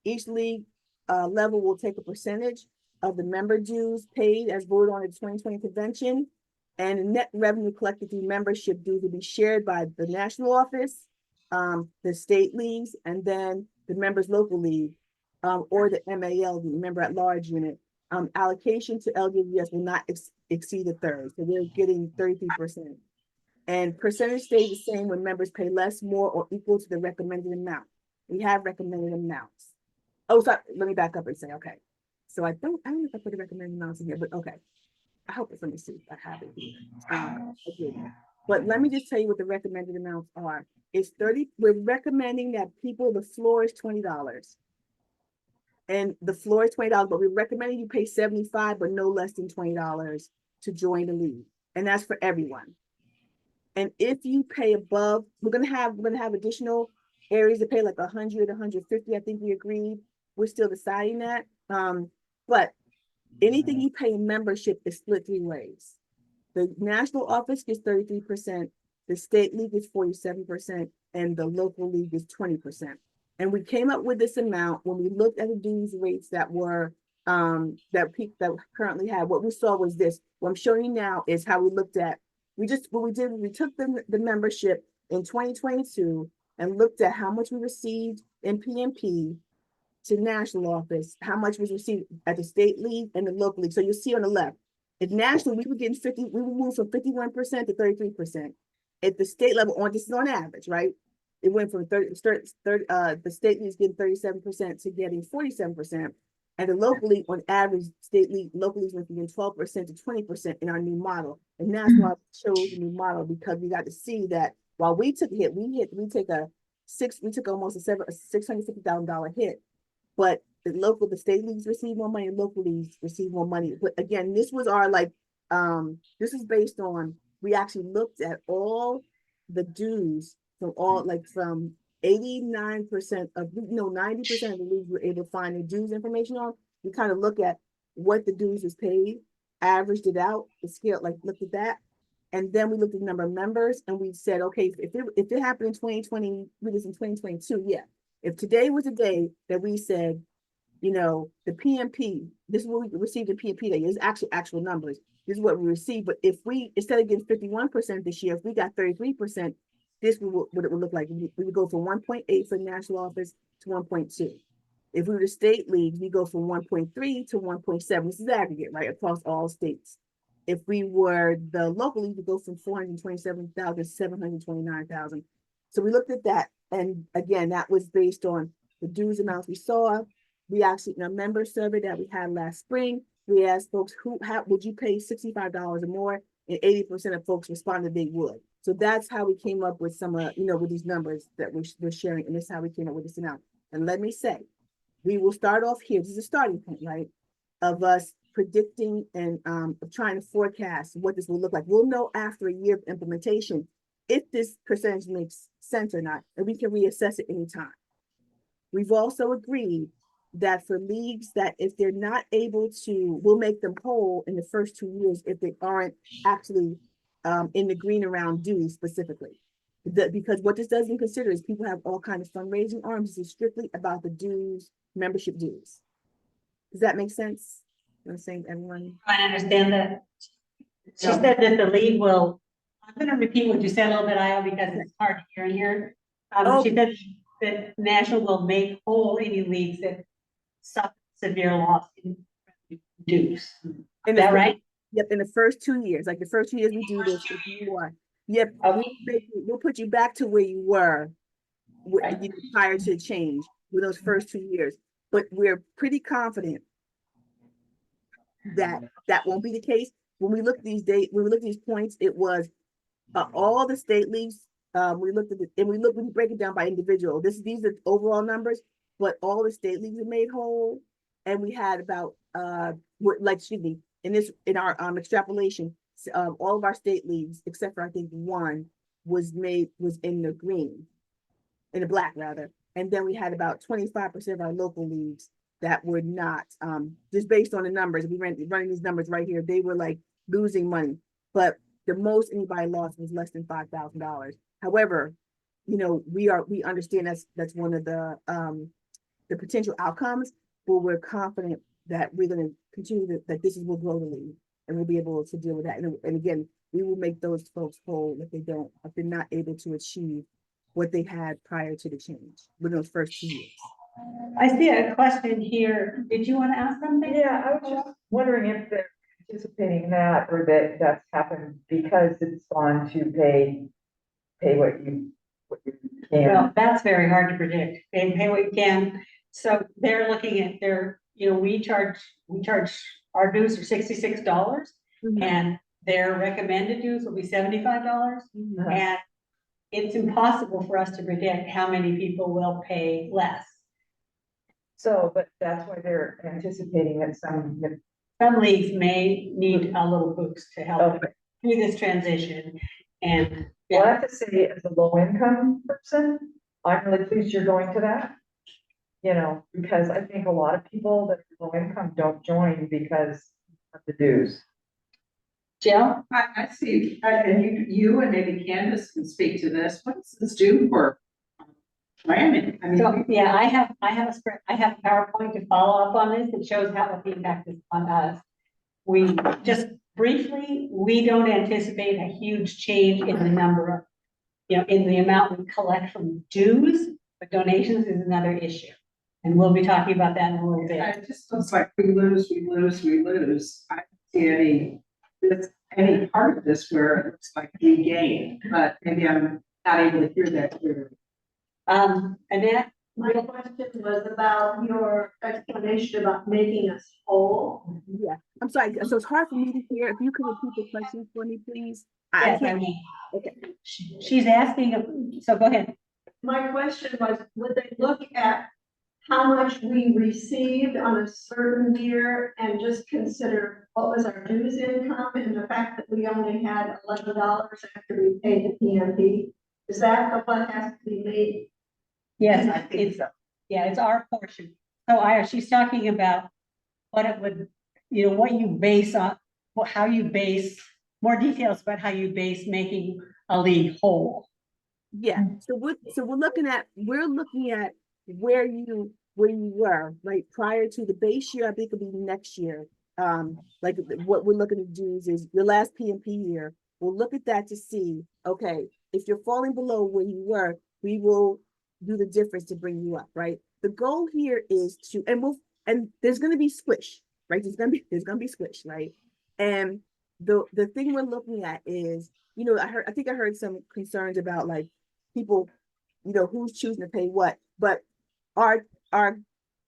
Each league level will take a percentage of the member dues paid as voted on at the 2020 convention, and the net revenue collected through membership dues will be shared by the national office, the state leagues, and then the members local league, or the MAL, the member at large unit. Allocation to LWS will not exceed a third. So we're getting 33%. And percentage stays the same when members pay less, more, or equal to the recommended amount. We have recommended amounts. Oh, sorry, let me back up and say, okay. So I don't know if I put the recommended amounts in here, but okay. I hope it's, let me see if I have it here. I did. But let me just tell you what the recommended amounts are. It's 30, we're recommending that the floor is $20. And the floor is $20, but we're recommending you pay $75, but no less than $20 to join the league. And that's for everyone. And if you pay above, we're gonna have additional areas to pay like 100, 150. I think we agreed. We're still deciding that. But anything you pay in membership is split 3 ways. The national office gets 33%, the state league is 47%, and the local league is 20%. And we came up with this amount when we looked at the dues rates that were that currently had. What we saw was this. What I'm showing you now is how we looked at. We took the membership in 2022 and looked at how much we received in PMP to national office, how much was received at the state league and the local league. So you'll see on the left, at national, we were getting 50, we were moved from 51% to 33%. At the state level, this is on average, right? It went from the state league is getting 37% to getting 47%. And the local league, on average, state league, local leagues went from getting 12% to 20% in our new model. And that's why I chose the new model, because we got to see that while we took a hit, we took almost a $650,000 hit. But the state leagues receive more money, and local leagues receive more money. But again, this was our this is based on, we actually looked at all the dues from 89% of, 90% of the leagues were able to find the dues information on. We kind of look at what the dues was paid, averaged it out, the scale, looked at that. And then we looked at the number of members, and we said, okay, if it happened in 2020, we did in 2022, yeah. If today was a day that we said, the PMP, this is what we received in PMP day, is actual numbers. This is what we received. But if we, instead of getting 51% this year, if we got 33%, this is what it would look like. We would go from 1.8 for the national office to 1.2. If we were the state leagues, we go from 1.3 to 1.7. This is aggregate, right, across all states. If we were the local league, we go from 427,000 to 729,000. So we looked at that, and again, that was based on the dues amounts we saw. We actually, in a member survey that we had last spring, we asked folks, how would you pay $65 or more? And 80% of folks responded they would. So that's how we came up with some, with these numbers that we're sharing, and this is how we came up with this amount. And let me say, we will start off here. This is a starting point, right? Of us predicting and trying to forecast what this will look like. We'll know after a year of implementation if this percentage makes sense or not, and we can reassess it anytime. We've also agreed that for leagues that if they're not able to, we'll make them whole in the first 2 years if they aren't actually in the green around dues specifically. Because what this doesn't consider is people have all kinds of fundraising arms. This is strictly about the dues, membership dues. Does that make sense? I'm saying everyone. I understand that. She said that the league will, I'm gonna repeat what you said a little bit, Io, because it's hard to hear in here. She said that National will make whole any leagues that suffer severe loss in dues. Is that right? Yep, in the first 2 years, like the first 2 years we do this, if you are, yep, we'll put you back to where you were prior to change with those first 2 years. But we're pretty confident that that won't be the case. When we look at these points, it was all the state leagues. We looked at it, and we break it down by individual. These are overall numbers, but all the state leagues are made whole, and we had about in our extrapolation, all of our state leagues except for I think one was in the green, in the black rather, and then we had about 25% of our local leagues that were not, just based on the numbers. We running these numbers right here. They were like losing money, but the most anybody lost was less than $5,000. However, we understand that's one of the potential outcomes, but we're confident that we're going to continue that this will grow the league, and we'll be able to deal with that. And again, we will make those folks whole if they're not able to achieve what they had prior to the change within those first 2 years. I see a question here. Did you want to ask something? Yeah, I was just wondering if they're anticipating that, or that's happened because it's gone to pay what you can. Well, that's very hard to predict. Pay what you can. So they're looking at we charge our dues are $66, and their recommended dues will be $75. And it's impossible for us to predict how many people will pay less. So, but that's why they're anticipating that some leagues may need a little boost to help through this transition. And well, I have to say, as a low income person, I'm really pleased you're going to that. Because I think a lot of people that are low income don't join because of the dues. Jill? I see, and you and maybe Candace can speak to this. What does this do for planning? I have a PowerPoint to follow up on this that shows how the impact is on us. We just briefly, we don't anticipate a huge change in the number of, in the amount we collect from dues, but donations is another issue. And we'll be talking about that in a little bit. It just looks like we lose. I don't see any part of this where it looks like we gain, but maybe I'm not able to hear that clearly. Annette? My question was about your explanation about making us whole. Yeah, I'm sorry. So it's hard for me to hear. If you could repeat the question for me, please. Yes, I mean, okay. She's asking, so go ahead. My question was, would they look at how much we received on a certain year and just consider what was our dues income and the fact that we only had $11 after we paid the PMP? Is that what has to be made? Yes, I think so. Yeah, it's our portion. So she's talking about what it would, what you base on, how you base, more details about how you base making a league whole. Yeah, so we're looking at where you were, right, prior to the base year. I think it'll be next year. Like what we're looking to do is your last PMP year. We'll look at that to see, okay, if you're falling below where you were, we will do the difference to bring you up, right? the goal here is to, and there's gonna be squish, right? There's gonna be squish, right? And the thing we're looking at is, I think I heard some concerns about like people, who's choosing to pay what, but our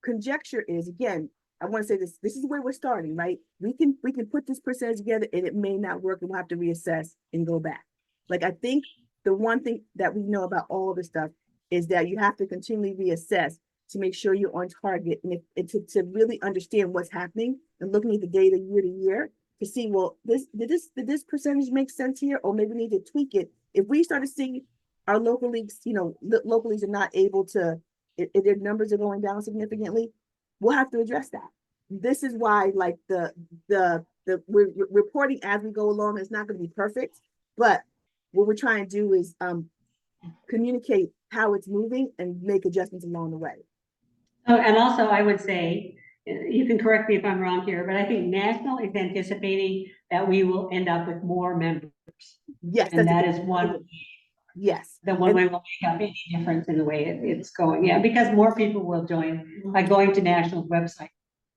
conjecture is, again, I want to say this is where we're starting, right? We can put this percentage together and it may not work and we'll have to reassess and go back. Like, I think the one thing that we know about all of this stuff is that you have to continually reassess to make sure you're on target and to really understand what's happening and looking at the data year to year to see, well, did this percentage make sense here? Or maybe we need to tweak it. If we start to see our local leagues, local leagues are not able to, if their numbers are going down significantly, we'll have to address that. This is why, like, we're reporting as we go along. It's not going to be perfect, but what we're trying to do is communicate how it's moving and make adjustments along the way. Oh, and also I would say, you can correct me if I'm wrong here, but I think National is anticipating that we will end up with more members. Yes, And that is one. Yes. The one way will make up any difference in the way it's going. Yeah, because more people will join by going to National's website.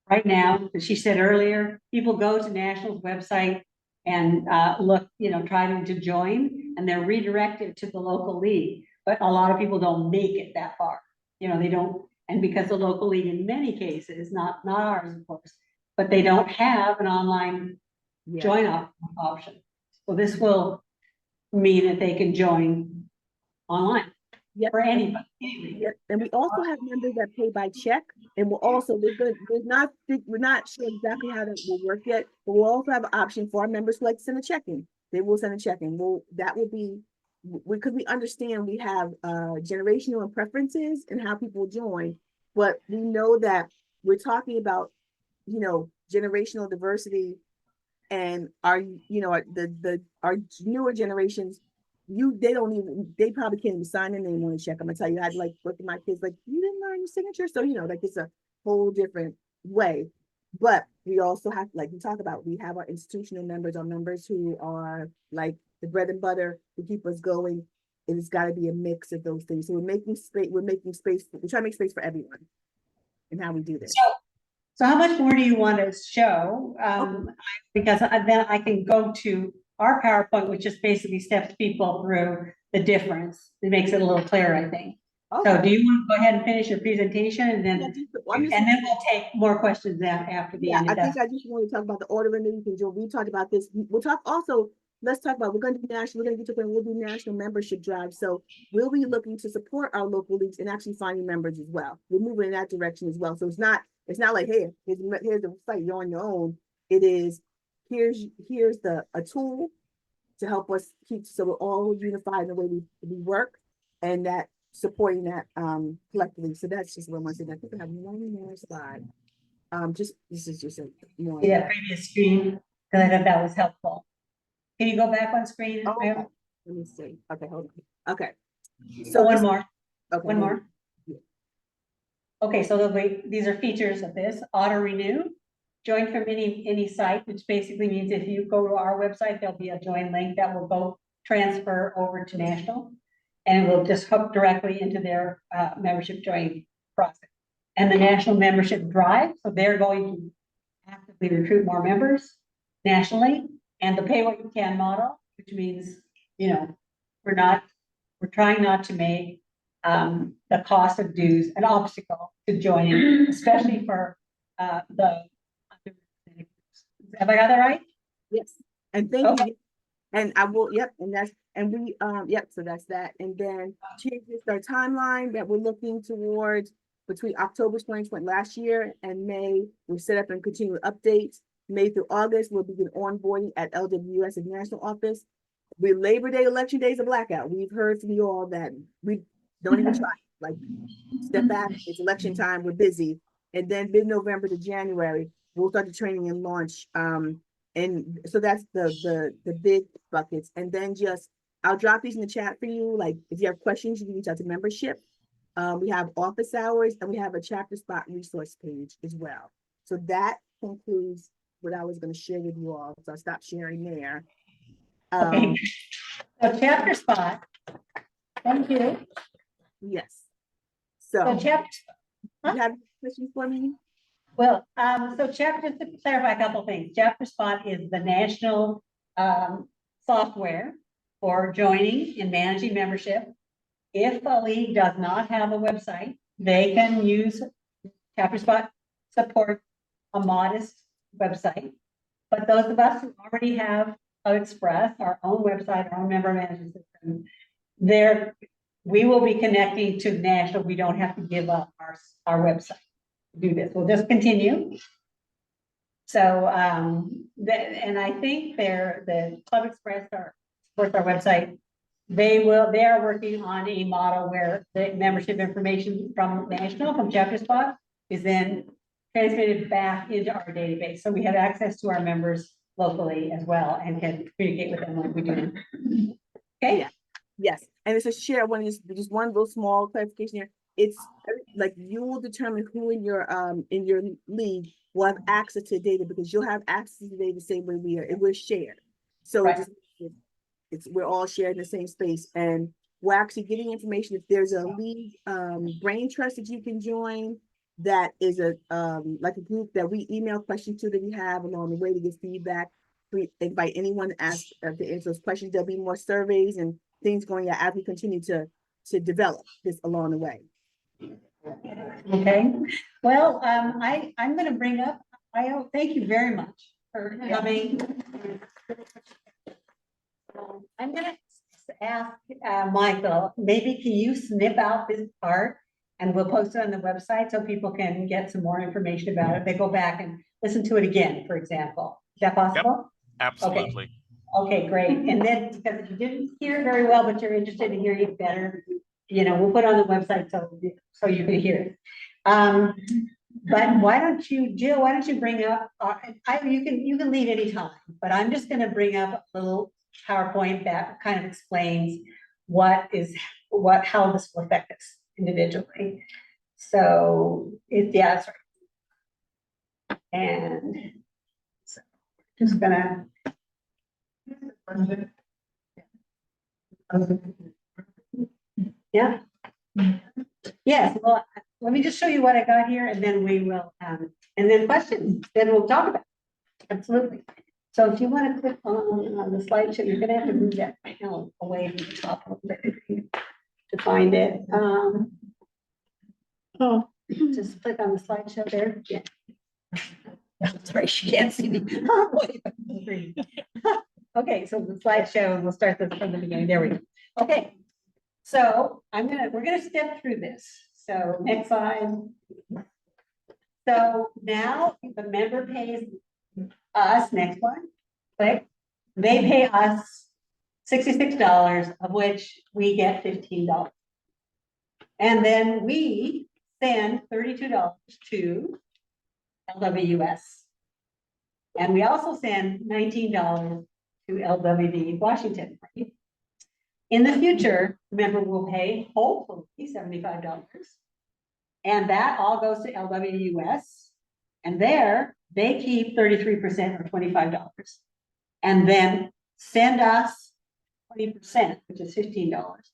Right now, as she said earlier, people go to National's website and look, trying to join, and they're redirected to the local league. But a lot of people don't make it that far. They don't, and because the local league in many cases, not ours, of course, but they don't have an online join option. So this will mean that they can join online for anybody. Yep. And we also have members that pay by check, and we're not sure exactly how that will work yet, but we'll also have an option for our members who like to send a check-in. They will send a check-in. That will be, because we understand we have generational and preferences and how people join, but we know that we're talking about, generational diversity, and our newer generations, they probably can't even sign in anymore and check. I'm gonna tell you, I had like look at my kids like, you didn't learn your signature, so like it's a whole different way. But we also have, like we talk about, we have our institutional members, our members who are like the bread and butter to keep us going. And it's got to be a mix of those things. So we're making space. We're trying to make space for everyone, and how we do this. So how much more do you want to show? Because then I can go to our PowerPoint, which just basically steps people through the difference. It makes it a little clearer, I think. Okay. So do you want to go ahead and finish your presentation, and then we'll take more questions after the end of that. I think I just want to talk about the order and then you can join. We talked about this. We'll talk also. Let's talk about, we're going to do national. We're going to get to when we'll do national membership drive. So we'll be looking to support our local leagues and actually finding members as well. We're moving in that direction as well. So it's not like, hey, here's the site, you're on your own. It is, here's a tool to help us keep, so we're all unified in the way we work, and that supporting that collectively. So that's just what I want to say. I think I have one more slide. This is just a more. Yeah, previous screen, because I thought that was helpful. Can you go back on screen? Oh, okay. Let me see. Okay, hold on. Okay. So one more. Okay. One more. Yeah. Okay, so these are features of this. Auto renew. Join from any site, which basically means if you go to our website, there'll be a join link that will go transfer over to National, and it will just hook directly into their membership join process. And the National membership drive, so they're going to actively recruit more members nationally. And the pay what you can model, which means, we're trying not to make the cost of dues an obstacle to joining, especially for the. Have I got that right? Yes. And thank you. And I will, yep, and that's, and we, yep, so that's that. And then changes our timeline that we're looking towards between October 2020 last year and May. We'll set up and continue updates. May through August, we'll begin onboarding at LWS National Office. With Labor Day, Election Day is a blackout. We've heard from you all that we don't even try. Like, step back, it's election time, we're busy. And then mid-November to January, we'll start the training and launch. And so that's the big buckets. And then I'll drop these in the chat for you. Like, if you have questions, you can reach out to membership. We have office hours, and we have a chapter spot resource page as well. So that concludes what I was going to share with you all. So I'll stop sharing there. Okay. So chapter spot. Thank you. Yes. So chapter. You have questions for me? Well, so chapter, just to clarify a couple things, Chapter Spot is the national software for joining and managing membership. If a league does not have a website, they can use Chapter Spot support a modest website. But those of us who already have Express, our own website, our own member management system, we will be connecting to national. We don't have to give up our website to do this. We'll just continue. So, and I think the Club Express supports our website. They are working on a model where the membership information from national, from Chapter Spot, is then transmitted back into our database. So we have access to our members locally as well and can communicate with them like we do. Okay. Yeah. Yes, and it's a share. One is just one little small clarification here. It's like you will determine who in your league will have access to data, because you'll have access to data the same way we are. We're shared. So Right. we're all shared in the same space, and we're actually getting information. If there's a league brain trust that you can join, that is a like a group that we email questions to that we have along the way to get feedback. We invite anyone to ask to answer those questions. There'll be more surveys and things going out as we continue to develop this along the way. Okay, well, I'm gonna bring up, thank you very much for coming. I'm gonna ask Michael, maybe can you snip out this part and we'll post it on the website so people can get some more information about it. They go back and listen to it again, for example. Is that possible? Absolutely. Okay, great. And then, because you didn't hear it very well, but you're interested in hearing it better, we'll put it on the website so you can hear it. But why don't you, Jill, why don't you bring up, you can leave any time, but I'm just gonna bring up a little PowerPoint that kind of explains how this will affect us individually. So that's right. And so just gonna. Yeah. Yes, well, let me just show you what I got here and then we will, and then questions, then we'll talk about it. Absolutely. So if you want to click on the slideshow, you're gonna have to move that panel away from the top a little bit to find it. Just click on the slideshow there. Yeah. Sorry, she can't see me. Okay, so the slideshow, we'll start this from the beginning. There we go. Okay, so we're gonna step through this. So next slide. So now the member pays us, next one, click. They pay us $66, of which we get $15. And then we send $32 to LWS. And we also send $19 to LWV Washington. Right? In the future, the member will pay hopefully $75. And that all goes to LWUS. And there they keep 33% or $25. And then send us 20%, which is $15,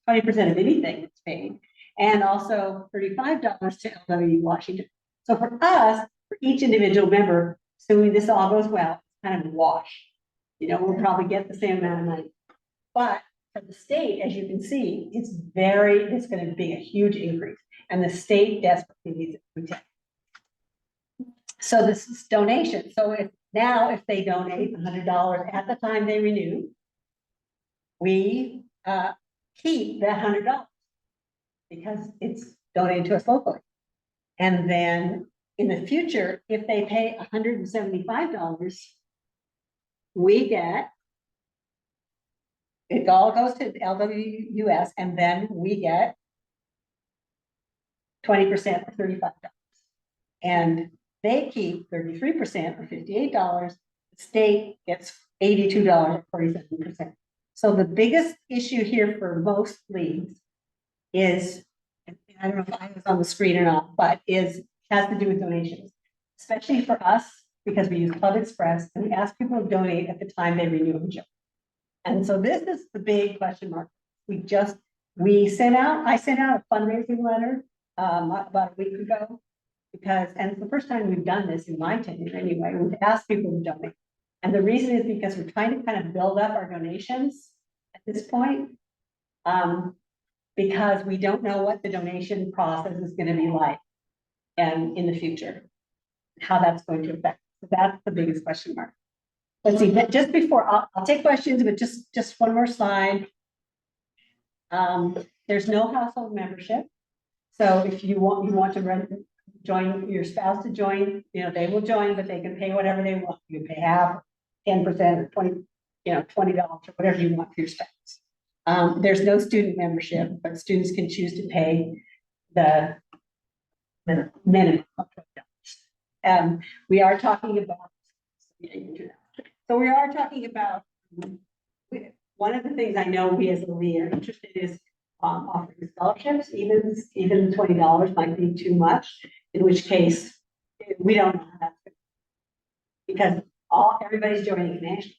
20% of anything that's paid, and also $35 to LW Washington. So for us, for each individual member, assuming this all goes well, it's kind of a wash. We'll probably get the same amount of money. But for the state, as you can see, it's going to be a huge increase. And the state desperately needs it to protect. So this is donation. So if they donate $100 at the time they renew, we keep that $100 because it's donated to us locally. And then in the future, if they pay $175, it all goes to LWUS, and then we get 20% or $35. And they keep 33% or $58. The state gets $82 or 47%. So the biggest issue here for most leagues is, I don't know if I was on the screen or not, but has to do with donations, especially for us, because we use Club Express and we ask people to donate at the time they renew a job. And so this is the big question mark. I sent out a fundraising letter about a week ago Because, and it's the first time we've done this in my tenure anyway, we've asked people to donate. And the reason is because we're trying to kind of build up our donations at this point. Because we don't know what the donation process is gonna be like and in the future, how that's going to affect. So that's the biggest question mark. Let's see, but just before, I'll take questions, but just one more slide. There's no household membership. So if you want to join your spouse to join, you know, they will join, but they can pay whatever they want. You can pay half, 10% or 20, you know, $20 or whatever you want for your spouse. There's no student membership, but students can choose to pay the minimum of $20. We are talking about, so we are talking about, one of the things I know we as a league are interested is offering scholarships, even $20 might be too much, in which case we don't know how that's going to, because everybody's joining national.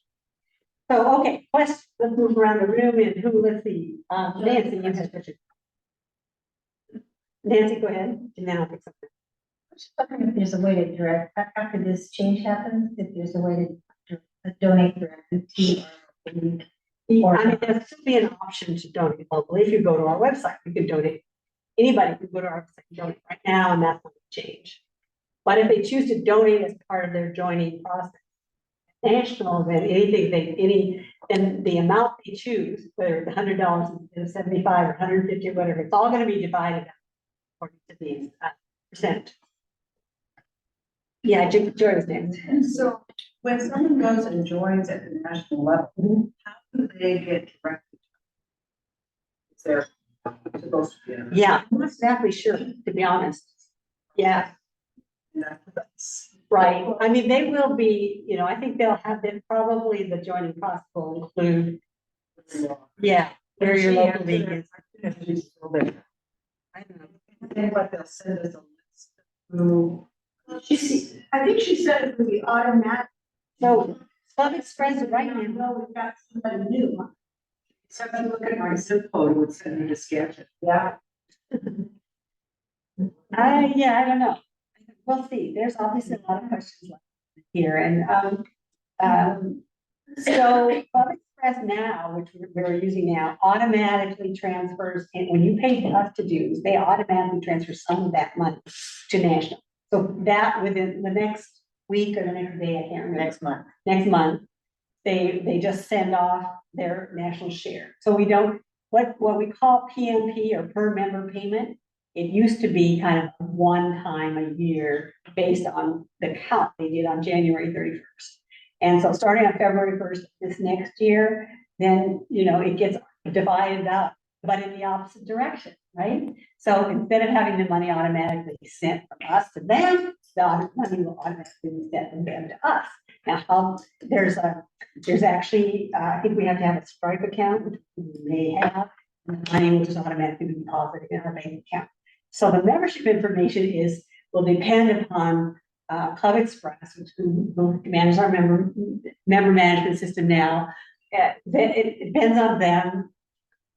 So, okay, let's move around the room and let's see, Nancy, you have a question. Nancy, go ahead, and then I'll pick something. If there's a way to direct, after this change happens, if there's a way to donate directly to I mean, there's still be an option to donate locally. If you go to our website, you can donate. Anybody can go to our website and donate right now, and that's not going to change. But if they choose to donate as part of their joining process, national, then then the amount they choose, whether it's $100 instead of 75 or 150 or whatever, it's all going to be divided according to these percent. Yeah, Joy was next. And so when someone goes and joins at the national level, how do they get directed? Is there supposed to be? Yeah, I'm not exactly sure, to be honest. Yeah, That's right. I mean, they will be, you know, I think they'll have probably the joining process will include, yeah, where your local league is. I don't know. I think what they'll send us a list who. I think she said it would be automatic. So Club Express right now, Well, we've got somebody new. So if you look at my zip code, it would send me to sketch it. Yeah. I don't know. We'll see. There's obviously a lot of questions left here, and so Club Express now, which we're using now, automatically transfers, and when you pay us to dues, they automatically transfer some of that money to national. So that within the next week or the next day, I can't remember. Next month, they just send off their national share. So we don't, what we call PMP or per member payment, it used to be kind of one time a year based on the count they did on January 31st. And so starting on February 1st this next year, then, you know, it gets divided up, but in the opposite direction, right? So instead of having the money automatically sent from us to them, the money will automatically be sent from them to us. Now, there's actually, I think we have to have a Stripe account, which we may have, and the money will just automatically be deposited in our bank account. So the membership information will depend upon Club Express, which who manage our member management system now. It depends on them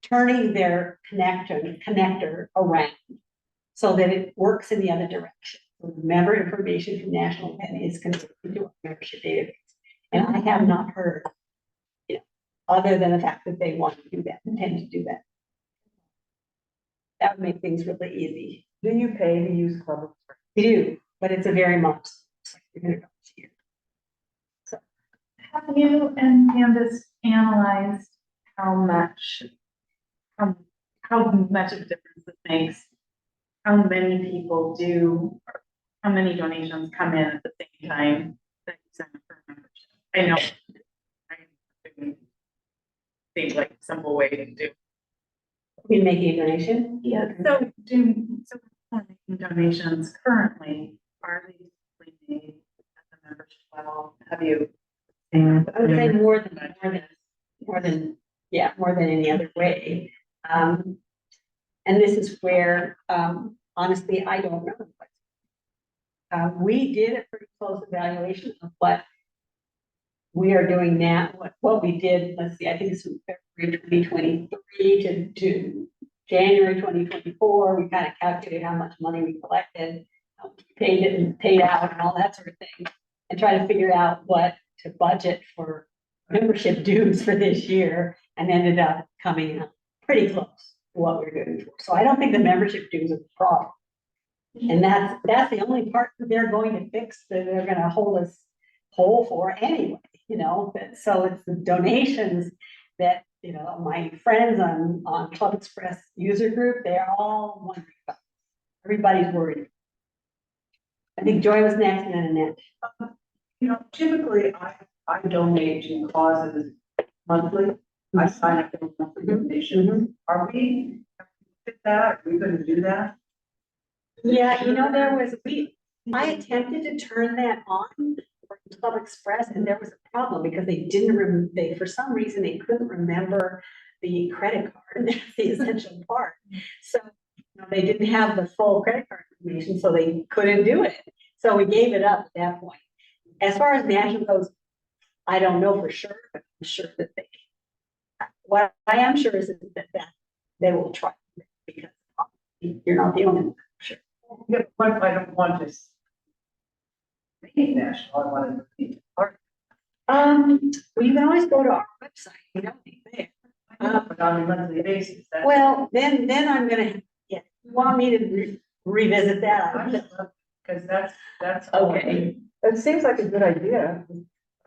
turning their connector around so that it works in the other direction. So the member information from National Penn is connected to our membership database. And I have not heard, you know, other than the fact that they want to do that, intend to do that. That would make things really easy. Do you pay to use Club Express? We do, but it's a very much. $300 a year. So Have you and Candace analyzed how much of a difference it makes? How many people do, or how many donations come in at the same time that you send for membership? I know. It seems like a simple way to do. we making a donation? Yeah, so we're making donations currently, are these made at the membership level? Have you? I would say more than any other way. And this is where, honestly, I don't know. We did a pretty close evaluation of what we are doing now, what we did, let's see, I think this was February 2023 to January 2024. We kind of calculated how much money we collected. paid it and paid out and all that sort of thing. And try to figure out what to budget for membership dues for this year and ended up coming out pretty close to what we're doing for. So I don't think the membership dues are the problem. And that's the only part that they're going to fix, that they're gonna hold us whole for anyway, you know, but so it's the donations that, you know, my friends on Club Express user group, they're all wondering about. Everybody's worried. I think Joy was next and then Annette. You know, typically I donate to causes monthly. I sign up for monthly donation. Are we, did that, are we gonna do that? Yeah, you know, I attempted to turn that on for Club Express and there was a problem because they, for some reason, they couldn't remember the credit card. That's the essential part. So, you know, they didn't have the full credit card information, so they couldn't do it. So we gave it up at that point. As far as national goes, I don't know for sure, but I'm sure that what I am sure is that they will try because you're not the only one, sure. Yeah, but I don't want to be national, I want to be part. Well, you can always go to our website, you don't need there. But on a monthly basis. That's- Well, then I'm gonna, yeah, you want me to revisit that? I just love, because that's. Okay. It seems like a good idea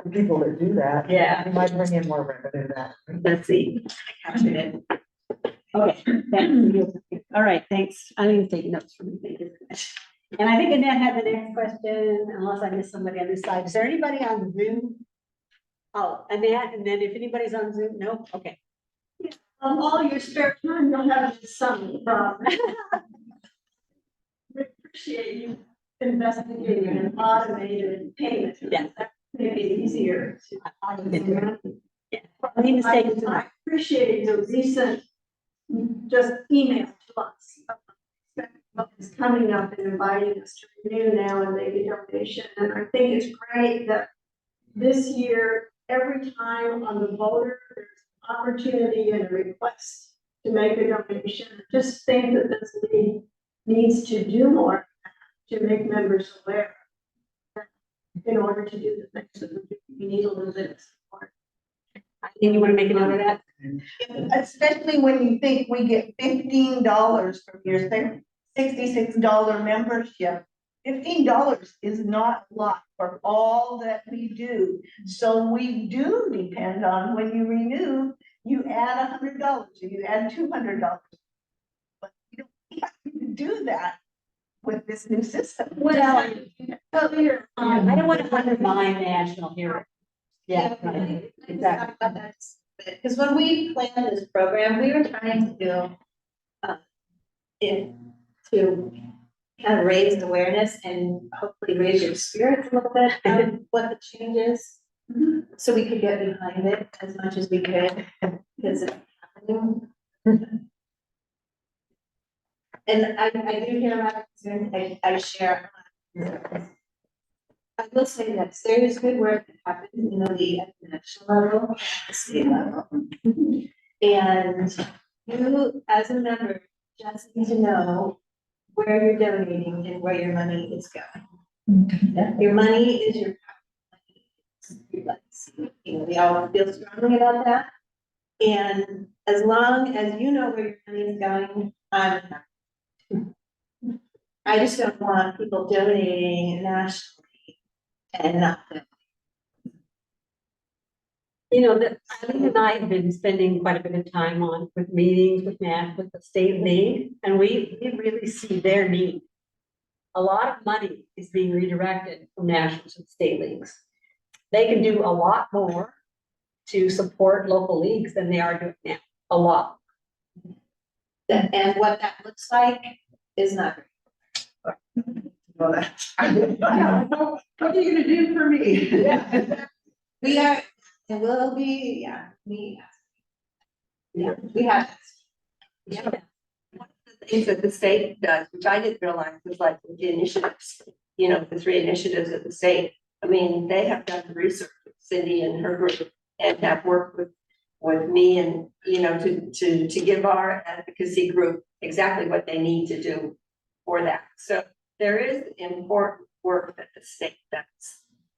for people that do that. Yeah. It might bring in more revenue that. Let's see. I captured it. Okay, thank you. All right, thanks. I didn't take notes from you. Thank you very much. And I think Annette had the next question, unless I missed somebody on this side. Is there anybody on Zoom? Oh, Annette, and then if anybody's on Zoom, no? Okay. All your spare time, you'll have some from. We appreciate you investigating and automated payment. Yeah. That may be easier to. Yeah. Any mistakes? I appreciate the recent, just email to us. Is coming up and inviting us to renew now and make a donation. And I think it's great that this year, every time on the voter, there's an opportunity and a request to make a donation. I just think that this league needs to do more to make members aware. In order to do the things that we need a little bit of support. And you want to make a note of that? Especially when you think we get $15 from your $66 membership. $15 is not a lot for all that we do. So we do depend on when you renew, you add $100 or you add $200. But you don't have to do that with this new system. Well, I don't want to undermine national hero. Yeah, right, exactly. Because when we planned this program, we were trying to do to kind of raise awareness and hopefully raise your spirits a little bit of what the change is. So we could get behind it as much as we could, because it's happening. And I do hear about concerns, I share. I will say that there is good work that happens in the league at the national level, the state level. And you, as a member, just need to know where you're donating and where your money is going. Your money is your legacy. You know, we all feel strongly about that. And as long as you know where your money is going, I'm happy. I just don't want people donating nationally and not. You know, that Eileen and I have been spending quite a bit of time with meetings with the state league, and we really see their need. A lot of money is being redirected from national to state leagues. They can do a lot more to support local leagues than they are doing now, a lot. And what that looks like is not. Well, that's, what are you gonna do for me? We are, and will be, yeah, we have. Yeah. One of the things that the state does, which I didn't realize, was like the initiatives, you know, the 3 initiatives of the state. I mean, they have done research with Cindy and her group and have worked with me and, you know, to give our advocacy group exactly what they need to do for that. So there is important work that the state does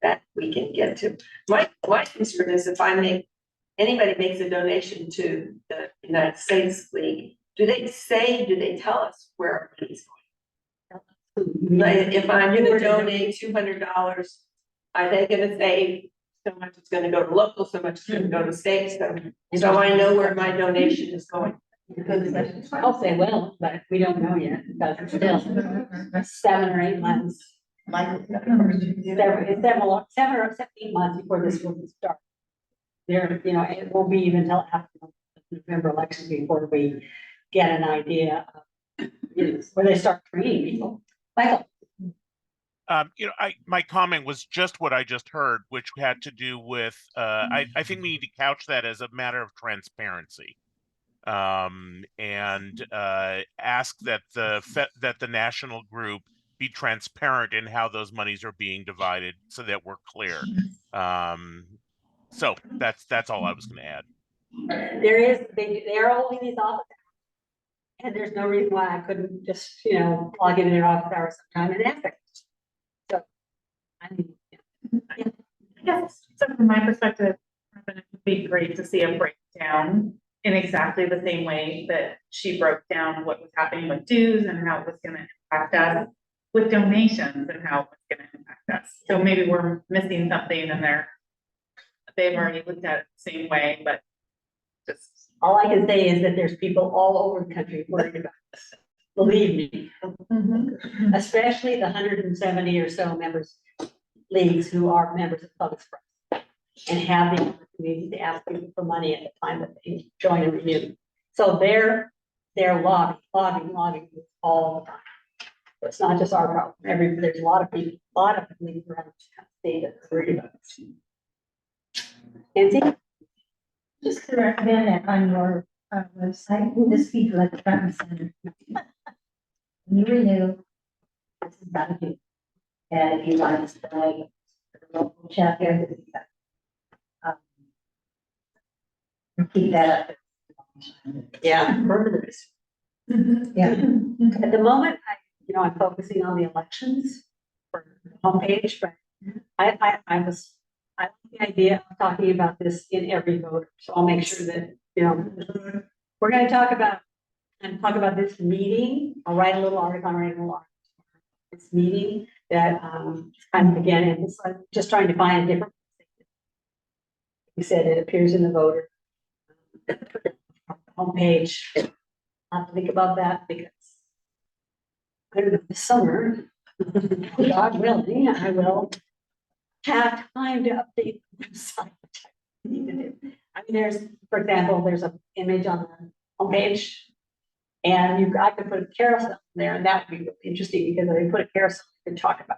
that we can get to. My concern is if anybody makes a donation to the United States League, do they tell us where our money's going? Like, if I'm gonna donate $200, are they gonna say so much is gonna go to local, so much is gonna go to state, so I know where my donation is going? I'll say well, but we don't know yet, because it's still 7 or 8 months. Seven or 8 months before this will start. There, it won't be even until after the November election before we get an idea of, where they start training people. Michael? My comment was just what I just heard, which had to do with, I think we need to couch that as a matter of transparency. And ask that the national group be transparent in how those monies are being divided so that we're clear. So that's all I was going to add. They are holding these office hours, and there's no reason why I couldn't just, log in their office hours sometime and ask it. So, I mean, yeah. Yes, so from my perspective, it would be great to see a breakdown in exactly the same way that she broke down what was happening with dues and how it was gonna impact us with donations and how it was gonna impact us. So maybe we're missing something and they've already looked at it the same way, but just. All I can say is that there's people all over the country worried about this. Believe me, especially the 170 or so members leagues who are members of Public Express and have the opportunity to ask people for money at the time that they join and renew. So they're lobbying all the time. So it's not just our problem. There's a lot of people, a lot of leagues around the state that's worried about this. Nancy? Just to recommend that on your website, this be like front and center. When you renew, this is about to do. And if you want to like the local chapter, keep that up. Yeah. Yeah. At the moment, I'm focusing on the elections for the homepage, but I like the idea of talking about this in every voter. So I'll make sure that, we're going to talk about this meeting. I'll write a little article, this meeting that, kind of again, and it's like just trying to find a different. You said it appears in the voter homepage. I'll have to think about that because I don't know, this summer, God willing, I will have time to update the website. I need to do. I mean, for example, there's an image on the homepage, and I could put a carousel there, and that would be really interesting because if I put a carousel, you can talk about,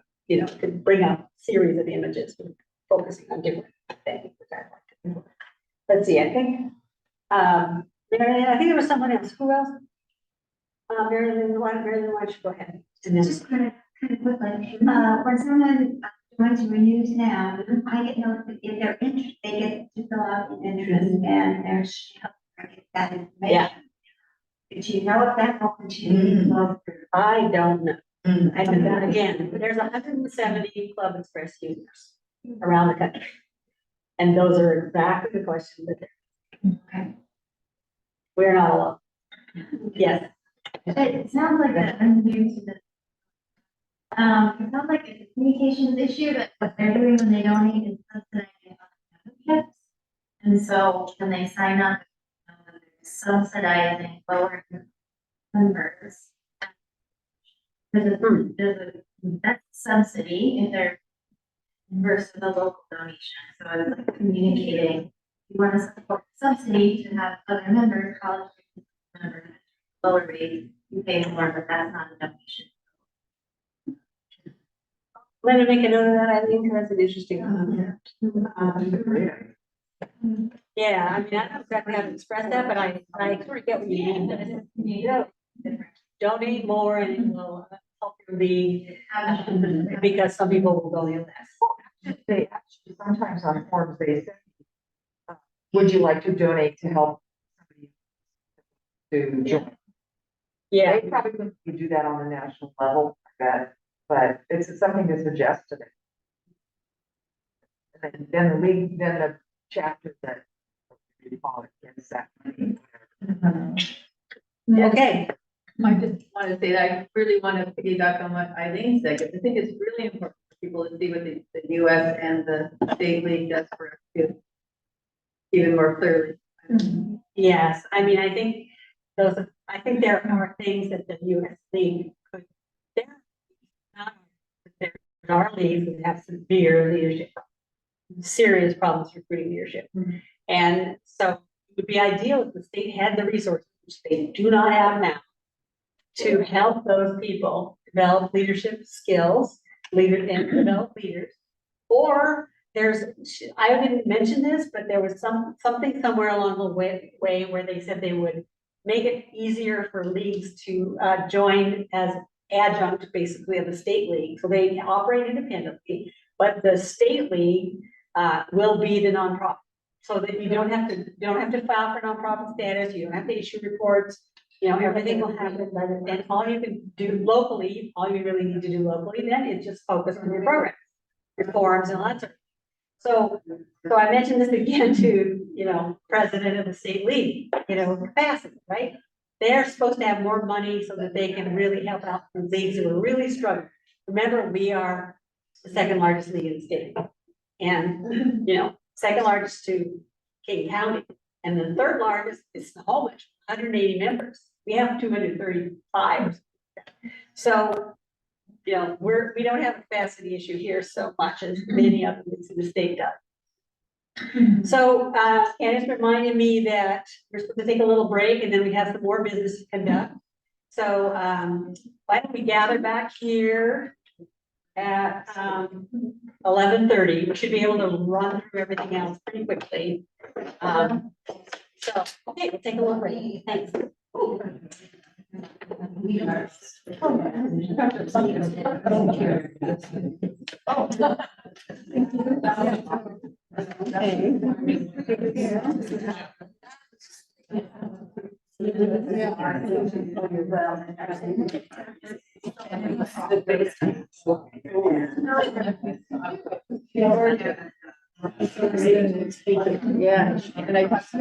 could bring up a series of images focusing on different things. Let's see, I think, Marilyn, I think there was someone else. Who else? Marilyn, why don't you go ahead? And then Just kind of quickly, when someone joins renews now, I get notified if they're interested, they get to fill out the interest and there's that information. Yeah. Do you know if that will continue? I don't know. I do that again. There's 170 Club Express users around the country. And those are exactly the questions that Okay. we're not alone. Yes. It sounds like that I'm new to this. It sounds like it's a communications issue, but what they're doing when they donate is subsidizing memberships. And so when they sign up, they're subsidizing lower members. There's a that's subsidy if they're versus the local donation. So it's like communicating, you want to support subsidy to have other members, college members, lower rate, you pay more, but that's not a donation. Let me make a note of that. I think that's an interesting concept. Yeah, I mean, I don't exactly how to express that, but I sort of get what you mean. Donate more and it will help your league because some people will donate less. They actually, sometimes on forms they say, would you like to donate to help somebody to join? Yeah. They probably couldn't do that on a national level, I bet. But it's something to suggest to them. And then the league, then the chapter that you call it gets that money. Okay, I just want to say that I really want to piggyback on what Eileen said, because I think it's really important for people to see what the US and the state league does for us too. Even more clearly. yes, I mean, I think there are things that the US League could, there are leagues that have severe leadership, serious problems recruiting leadership. And so it would be ideal if the state had the resources, which they do not have now, to help those people develop leadership skills, and develop leaders. Or I didn't mention this, but there was something somewhere along the way where they said they would make it easier for leagues to join as adjunct, basically, of the state league. So they operate independently, but the state league will be the nonprofit. So that you don't have to file for nonprofit status, you don't have to issue reports, everything will happen, and all you can do locally, all you really need to do locally then is just focus on your programs, your forums and all that sort of. So I mentioned this again to, president of the state league, capacity, right? They're supposed to have more money so that they can really help out the leagues who are really struggling. Remember, we are the second largest league in the state. And, second largest to King County. And the third largest is Snohomish, 180 members. We have 235. So, we don't have a capacity issue here so much as many other leagues in the state does. So, Candace reminded me that we're supposed to take a little break and then we have some more business to conduct. So, why don't we gather back here at 11:30. We should be able to run through everything else pretty quickly. So, okay, we'll take a little break. Thanks. Yeah, and I talked to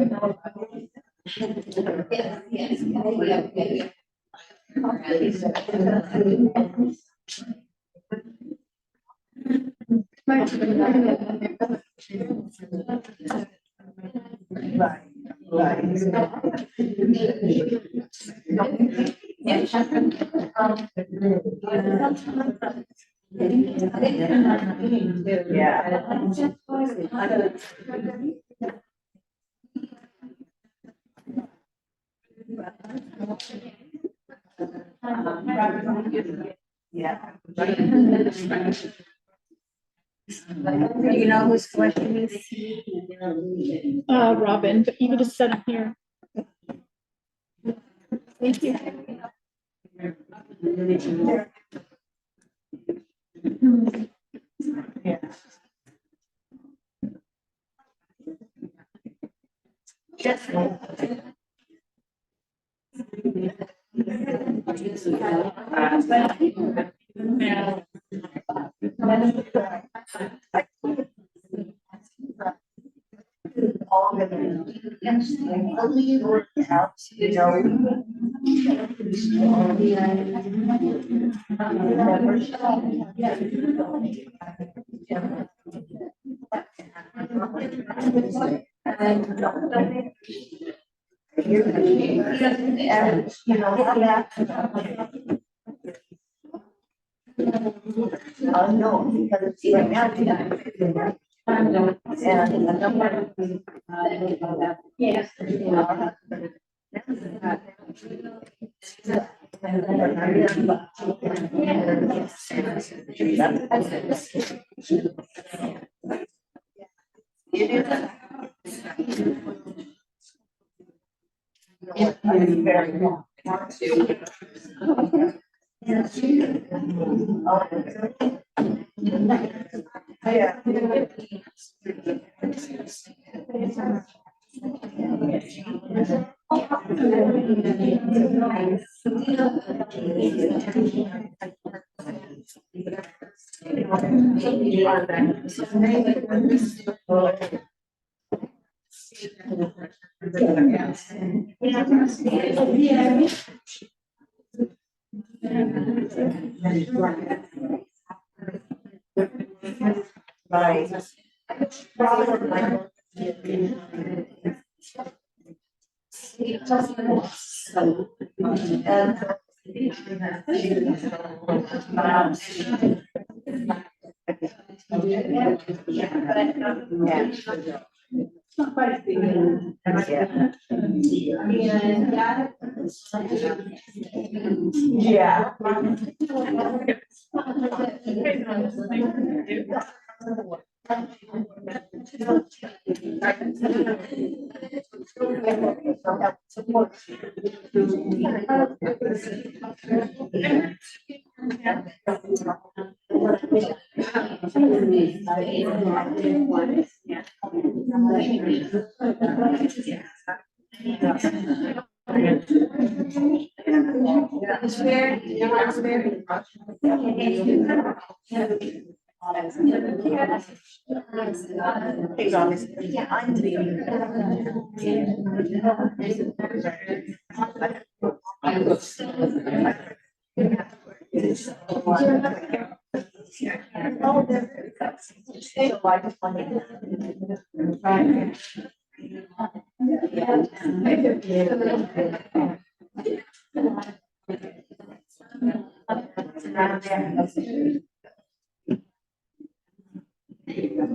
You know whose question is? Robin, but you could just set up here. Thank you. No, because right now, Yes. Yeah.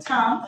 Tom.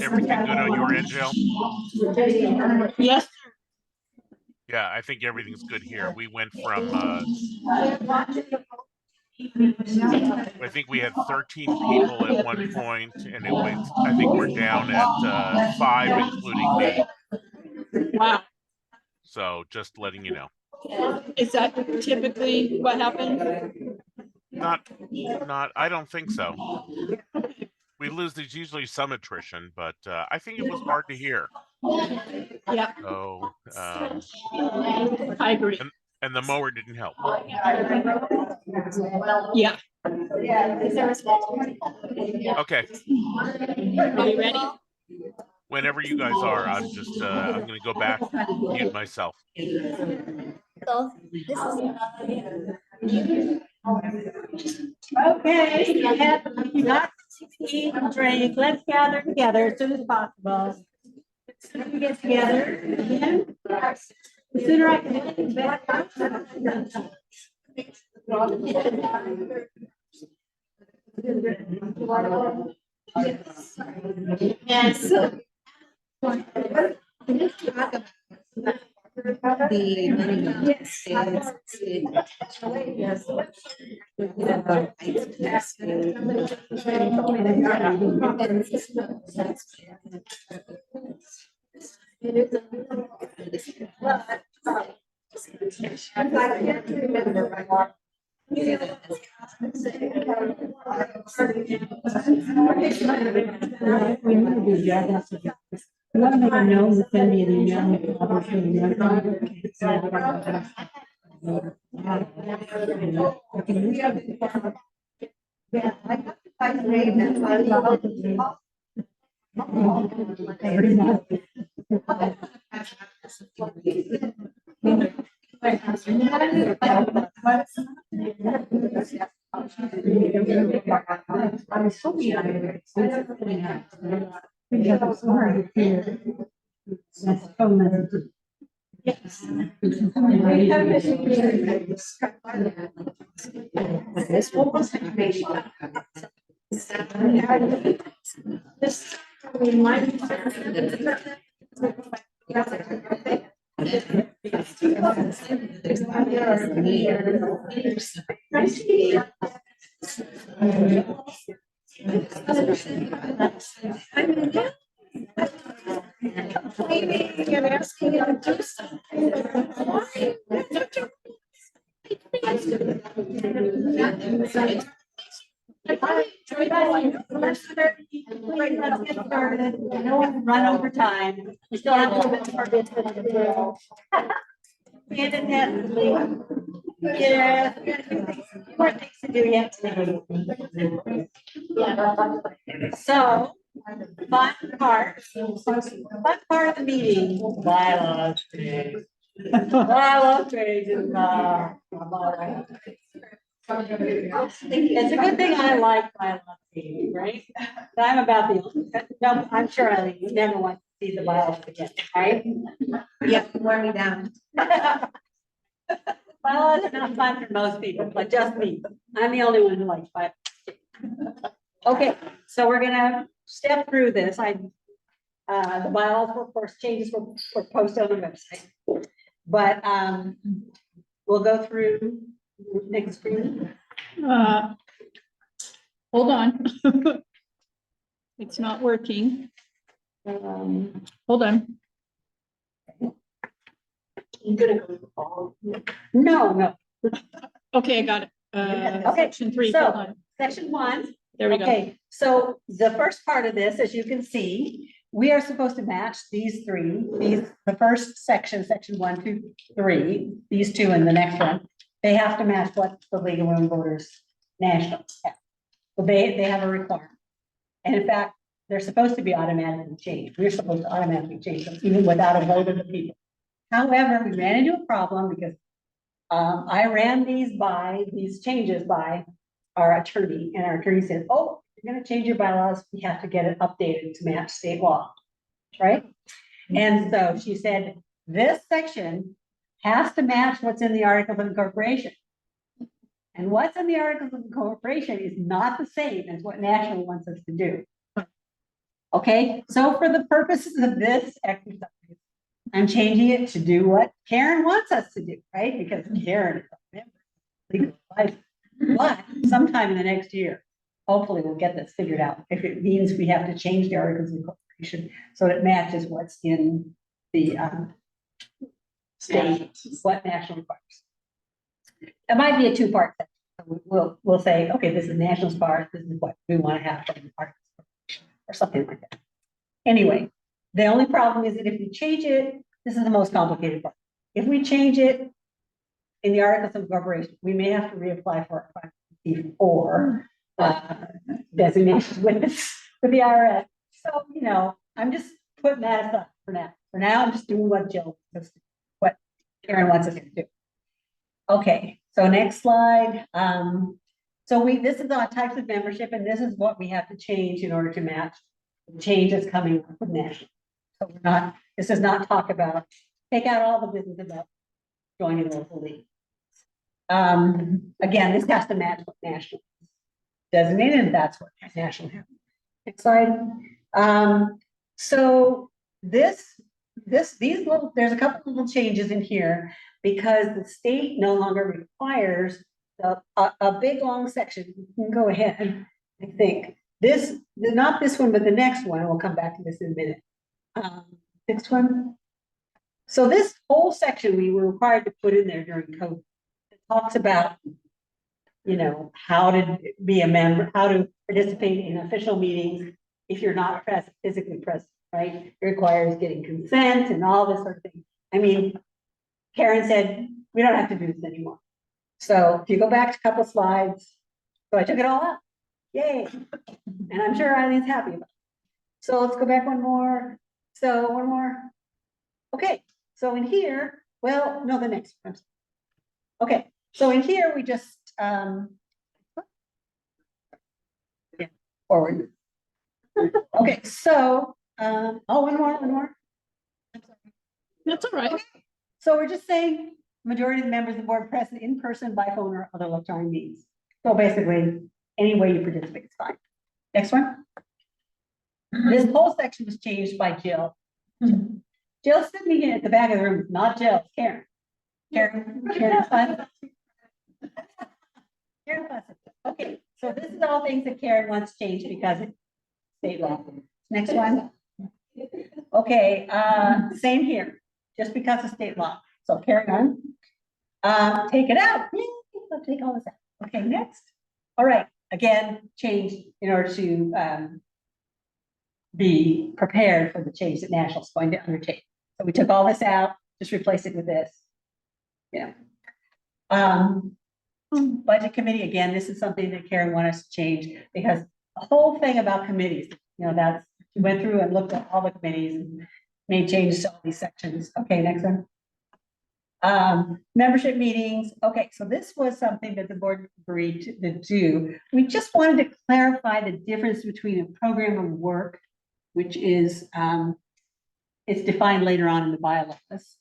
Everything good on your end, Jill? Yes. Yeah, I think everything's good here. We went from I think we had 13 people at one point, and it went. I think we're down at 5, including me. Wow. So just letting you know. Is that typically what happens? Not. I don't think so. We lose. There's usually some attrition, but I think it was hard to hear. Yeah, So. I agree. And the mower didn't help. Yeah. Okay. Are you ready? Whenever you guys are, I'm just I'm gonna go back, mute myself. Okay, I have not to eat and drink. Let's gather together as soon as possible. As soon as we get together again, the sooner I can get you back. And so. Run over time. We still have a little bit more business to do. Yeah, more things to do yet today. So, fun part of the meeting, bylaws. Bylaw changes. It's a good thing I like bylaw changes, right? But I'm about the, no, I'm sure I never want to see the bylaws again, right? Yeah, wear me down. Bylaws are not fun for most people, but just me. I'm the only one who likes bylaws. Okay, so we're gonna step through this. The bylaws, of course, changes were posted on the website. But we'll go through next screen. Hold on. It's not working. Hold on. No. Okay, I got it. Okay, Section 3, so, hold on. Section 1. There we go. Okay, so the first part of this, as you can see, we are supposed to match these three, the first section, section 1, 2, 3, these two and the next one. They have to match what the League of Women Voters National have. So they have a requirement. And in fact, they're supposed to be automatically changed. We're supposed to automatically change them even without a vote of the people. However, we ran into a problem because I ran these changes by our attorney, and our attorney said, oh, you're gonna change your bylaws, we have to get it updated to match state law, right? And so she said, this section has to match what's in the Articles of Incorporation. And what's in the Articles of Incorporation is not the same as what National wants us to do. Okay, so for the purposes of this exercise, I'm changing it to do what Karen wants us to do, right? Because Karen is a member of legal advice. But sometime in the next year, hopefully we'll get this figured out. If it means we have to change the articles of incorporation so it matches what's in the state, what national parks. It might be a two-part section. We'll say, okay, this is national parks, this is what we want to have from the parks or something like that. Anyway, the only problem is that if we change it, this is the most complicated part. If we change it in the articles of incorporation, we may have to reapply for or designations with the IRS. So, you know, I'm just putting that aside for now. For now, I'm just doing what Karen wants us to do. Okay, so next slide. So this is our types of membership, and this is what we have to change in order to match the changes coming from national. So this does not talk about, take out all the business about joining local league. Again, this has to match what national is designated, and that's what national has. Next slide. So there's a couple little changes in here because the state no longer requires a big long section. You can go ahead. I think not this one, but the next one. We'll come back to this in a minute. Next one. So this whole section we were required to put in there during COVID. It talks about, you know, how to be a member, how to participate in official meetings if you're not present, physically present, right? It requires getting consent and all this sort of thing. I mean, Karen said, we don't have to do this anymore. So if you go back to a couple slides, so I took it all out. Yay. And I'm sure Eileen's happy about it. So let's go back one more. So one more. Okay. So in here, well, no, the next one. Okay. So in here, we just, forward. Okay. So, one more. That's all right. So we're just saying majority of the members of the board present in person, by phone, or other electronic means. So basically, any way you participate is fine. Next one. This whole section was changed by Jill. Jill's sitting here at the back of the room, not Jill, Karen. Karen Fuss. Karen Fuss. Okay, so this is all things that Karen wants changed because it's state law. Next one. Okay, same here, just because of state law. So Karen, take it out. I'll take all this out. Okay, next. All right, again, change in order to be prepared for the change that National is going to undertake. So we took all this out, just replace it with this. Yeah. Budget committee, again, this is something that Karen wanted us to change because the whole thing about committees, you know, she went through and looked at all the committees and made changes to all these sections. Okay, next one. Membership meetings. Okay, so this was something that the board agreed to do. We just wanted to clarify the difference between a program of work, which is it's defined later on in the bylaws,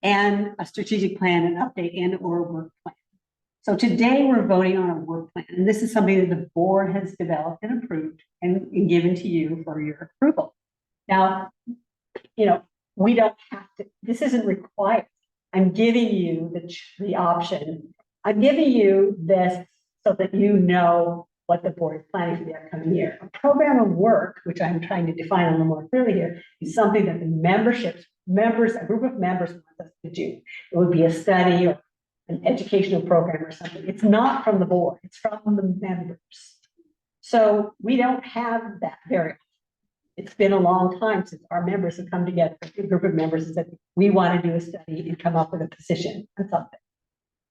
and a strategic plan, an update, and or work plan. So today we're voting on a work plan, and this is something that the board has developed and approved and given to you for your approval. Now, you know, we don't have to, this isn't required. I'm giving you the option. I'm giving you this so that you know what the board is planning for the upcoming year. A program of work, which I'm trying to define a little more clearly here, is something that the a group of members want us to do. It would be a study or an educational program or something. It's not from the board, it's from the members. So we don't have that very often. It's been a long time since our members have come together, a group of members, and said, we want to do a study and come up with a position on something.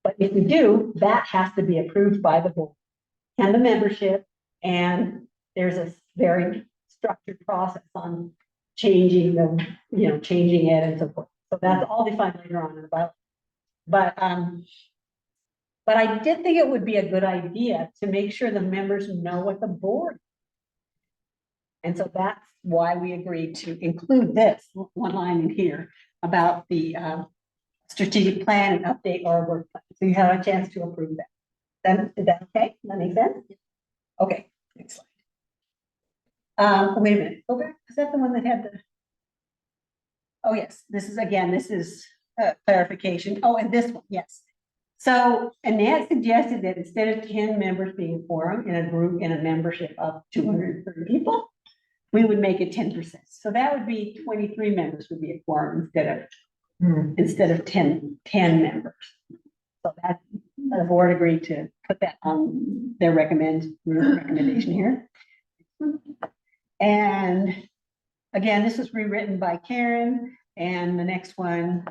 But if we do, that has to be approved by the board and the membership. And there's a very structured process on changing changing it and so forth. So that's all defined later on in the bylaw. But I did think it would be a good idea to make sure the members know what the board. And so that's why we agreed to include this one line in here about the strategic plan and update or work plan. So you have a chance to approve that. Is that okay? That makes sense? Okay, next slide. Wait a minute. Go back. Is that the one that had the? Oh, yes. This is clarification. Oh, and this one, yes. So Annette suggested that instead of 10 members being a quorum in a group, in a membership of 230 people, we would make it 10%. So that would be 23 members would be a quorum instead of 10 members. So that, the board agreed to put that on their recommendation here. And again, this was rewritten by Karen, and the next one,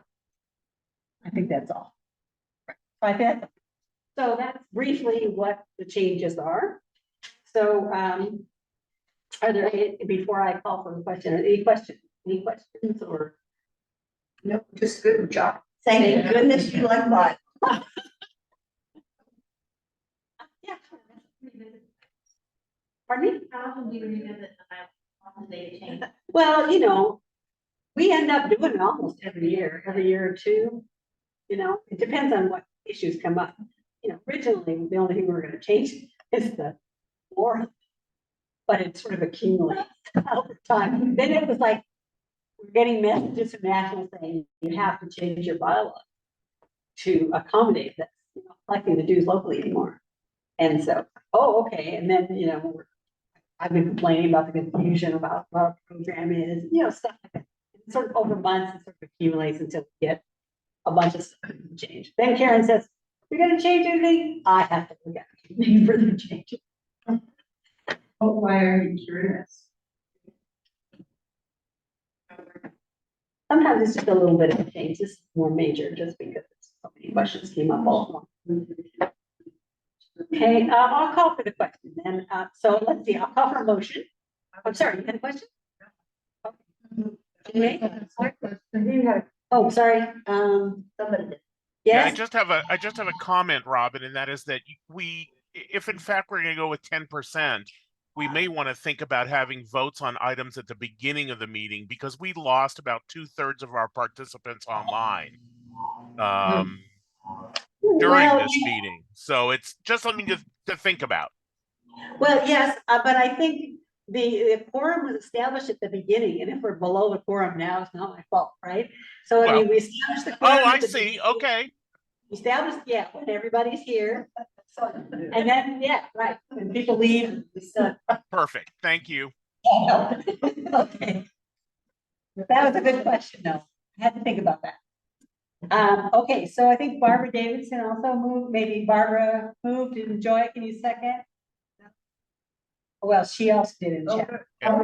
I think that's all. Right, that. So that's briefly what the changes are. So, are there any, before I call for a question, any questions or? No, just good job. Thank goodness you like mine. Yeah. Pardon me? How often do you revisit the bylaws? How often do they change? Well, you know, we end up doing it almost every year or two. You know, it depends on what issues come up. You know, originally, the only thing we were gonna change is the warrant. But it sort of accumulates over time. Then it was like, we're getting messages from national saying, you have to change your bylaw to accommodate this, you know, collecting the dues locally anymore. And so, oh, okay, and then, you know, I've been complaining about the confusion about what the program is, you know, stuff like that. It's sort of over months, it sort of accumulates until we get a bunch of stuff to change. Then Karen says, you're gonna change anything? I have to look at it, make further changes. Oh, why are you curious? Sometimes it's just a little bit of a change, this is more major, just because so many questions came up all at once. Okay, I'll call for the question, and, so let's see, I'll call for a motion. I'm sorry, you had a question? Okay. Oh, sorry, somebody did. Yeah, Yes, I just have a comment, Robin, and that is that if in fact we're going to go with 10%, we may want to think about having votes on items at the beginning of the meeting because we lost about 2/3 of our participants online during well, this meeting. So it's just something to think about. well, yes, but I think the quorum was established at the beginning, and if we're below the quorum now, it's not my fault, right? So I mean, we established the quorum. Oh, I at the see. beginning. Okay. Established, yeah, when everybody's here. So, and then, yeah, right, when people leave. Perfect. Thank you. Okay. That was a good question, though. I had to think about that. Okay, so I think Barbara Davidson also moved, maybe Barbara moved, and Joy, can you second? Well, she also did in chat. Okay,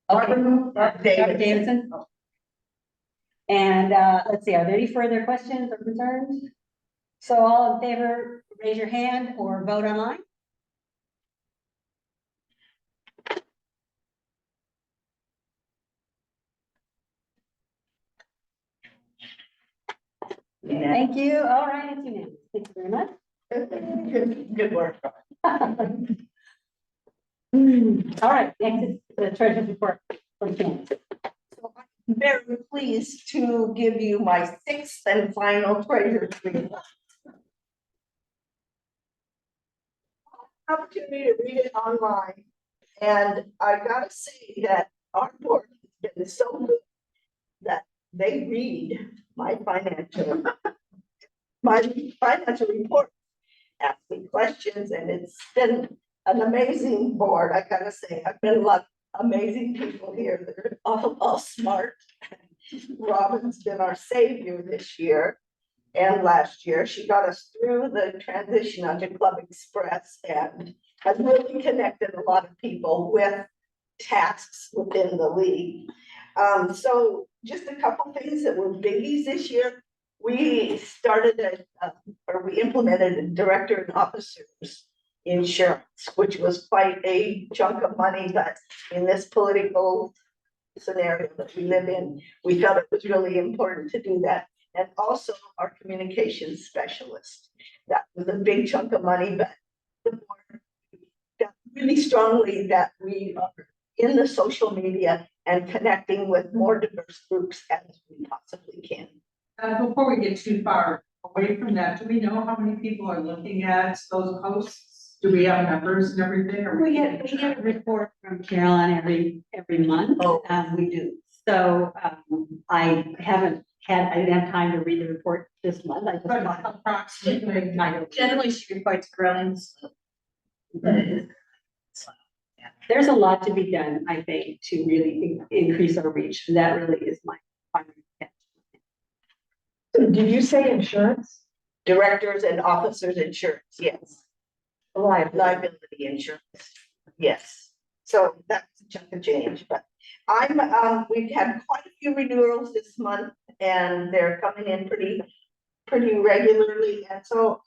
Barbara Davidson. And, let's see, are there any further questions or concerns? So all in favor, raise your hand or vote online. Thank you. All right, it's unanimous. Thank you very much. Good work. All right, next is the treasurer's report from Kim. So I'm very pleased to give you my 6th and final treasurer's report. Opportunity to read it online, and I gotta say that our board has been so good that they read my financial report, ask me questions, and it's been an amazing board. I gotta say, I've been a lot of amazing people here. They're all smart. Robin's been our savior this year and last year. She got us through the transition onto Club Express and has really connected a lot of people with tasks within the league. So just a couple things that were biggies this year. We started we implemented a director and officers insurance, which was quite a chunk of money, but in this political scenario that we live in, we felt it was really important to do that. And also our communications specialist. That was a big chunk of money, but the board felt really strongly that we are in the social media and connecting with more diverse groups as we possibly can. Before we get too far away from that, do we know how many people are looking at those posts? Do we have numbers and everything? Or We get a report from Carolyn every month. Oh. We do. So I haven't I didn't have time to read the report this month. I just Approximately. Generally, she reports growing. But it is slow. Yeah. There's a lot to be done, I think, to really increase our reach. And that really is my primary intent. Did you say insurance? Directors and officers insurance, yes. Liability insurance, yes. So that's a chunk of change, but we've had quite a few renewals this month and they're coming in pretty regularly. And so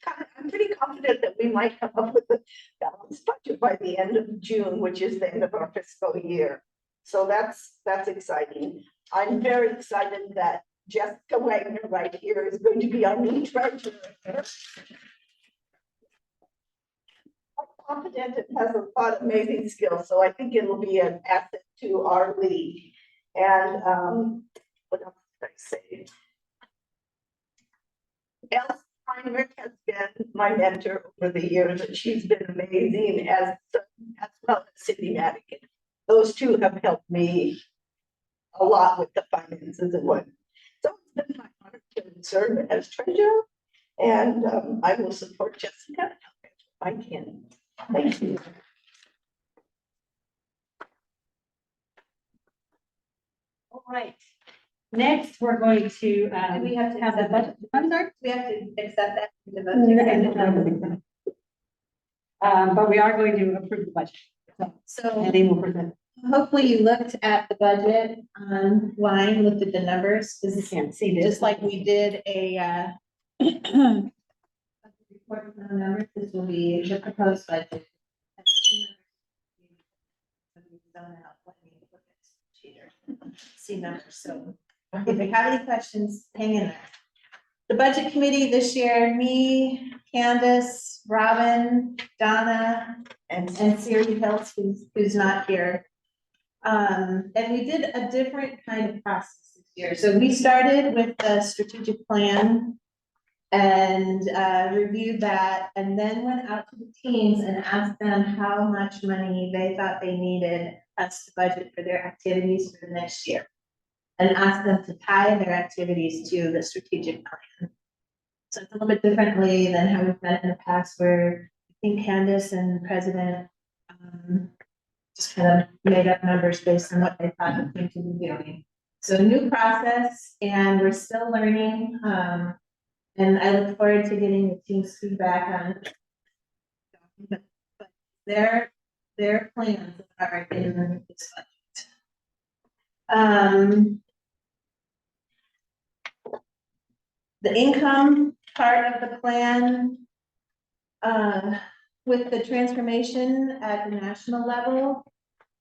I'm pretty confident that we might come up with a balanced budget by the end of June, which is the end of our fiscal year. So that's exciting. I'm very excited that Jessica Wagner right here is going to be our new treasurer. I'm confident it has a lot of amazing skills, so I think it'll be an asset to our league. And what else did I say? Elsie Heinrich has been my mentor over the years, and she's been amazing as well as Cindy Madigan. Those two have helped me a lot with the finances and what. So it's been my honor to serve as treasurer, and I will support Jessica if I can. Thank you. All right. Next, we're going to, Do we have to have the budget. I'm sorry? We have to accept that. in the vote. But we are going to approve the budget. So And they will present. hopefully you looked at the budget online, looked at the numbers. This is Can't see this. just like we did a report on the numbers. This will be the proposed budget. See numbers, so if you have any questions, hang in there. The budget committee this year, me, Candace, Robin, Donna, and Siri Hills, who's not here. And we did a different kind of process this year. So we started with the strategic plan and reviewed that, and then went out to the teams and asked them how much money they thought they needed us to budget for their activities for the next year. And asked them to tie their activities to the strategic plan. So it's a little bit differently than how we've done it in the past, where I think Candace and the president just kind of made up numbers based on what they thought the team should be doing. So new process, and we're still learning. And I look forward to getting the team's feedback on but their plans are in this budget. The income part of the plan, with the transformation at the national level,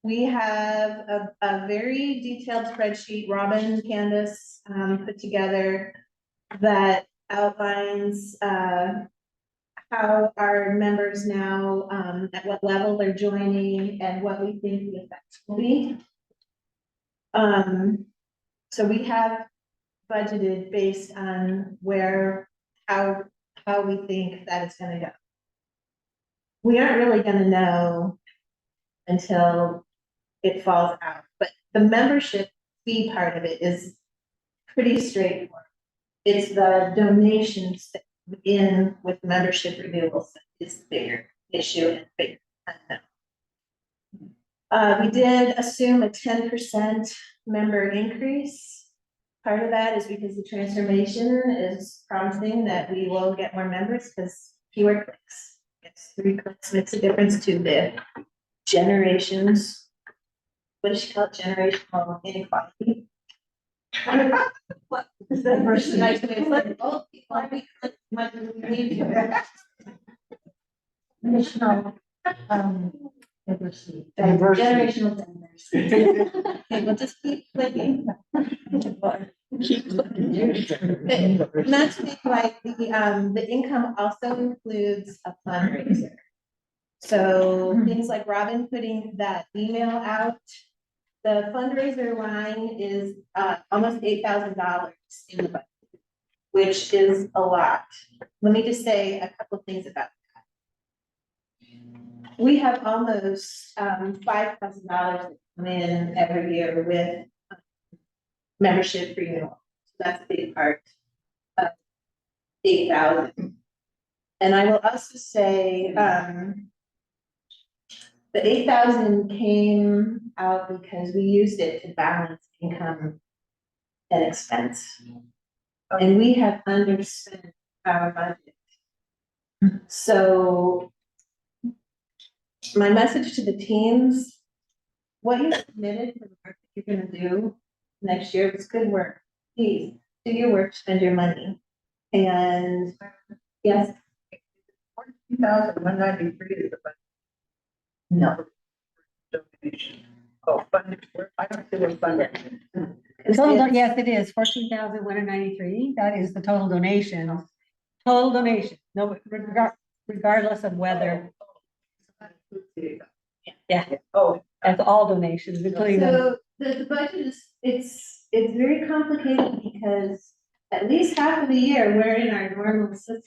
we have a very detailed spreadsheet Robin, Candace put together that outlines how our members now, at what level they're joining and what we think the effects will be. So we have budgeted based on how we think that it's gonna go. We aren't really gonna know until it falls out, but the membership fee part of it is pretty straightforward. It's the donations that in with membership renewals is the bigger issue and bigger unknown. We did assume a 10% member increase. Part of that is because the transformation is promising that we will get more members because fewer clicks. It's 3 clicks makes a difference to the generations. What does she call it? Generational inequality. Is that person nice way of saying, oh, we might need to. Additional, diversity. Generational diversity. Okay, we'll just keep clicking. Not to be like the income also includes a fundraiser. So things like Robin putting that email out, the fundraiser line is almost $8,000 in the budget, which is a lot. Let me just say a couple of things about that. We have almost $5,000 that come in every year with membership renewal. That's a big part of 8,000. And I will also say, the 8,000 came out because we used it to balance income and expense. And we have underspent our budget. So my message to the teams, what you submitted for the work that you're gonna do next year was good work. Please do your work, spend your money. And yes, 14,193 is the budget. no. Donation. Oh, funded, I don't see what funded. The total, yes, it is 14,193. That is the total donation. Total donation, no, regardless of whether, yeah, Oh, that's all donations, including. So the budget is, it's very complicated because at least half of the year, we're in our normal system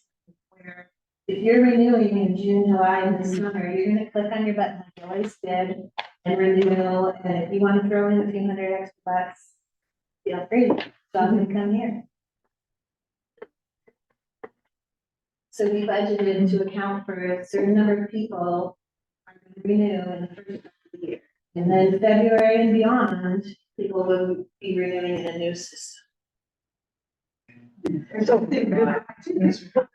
where if you're renewing in June, July, and the summer, you're gonna click on your button like you always did and renew, and if you wanna throw in a few hundred extra bucks, feel free, so I'm gonna come here. So we budgeted to account for a certain number of people are gonna renew in the first half of the year. And then February and beyond, people will be renewing in a new system. so the new system,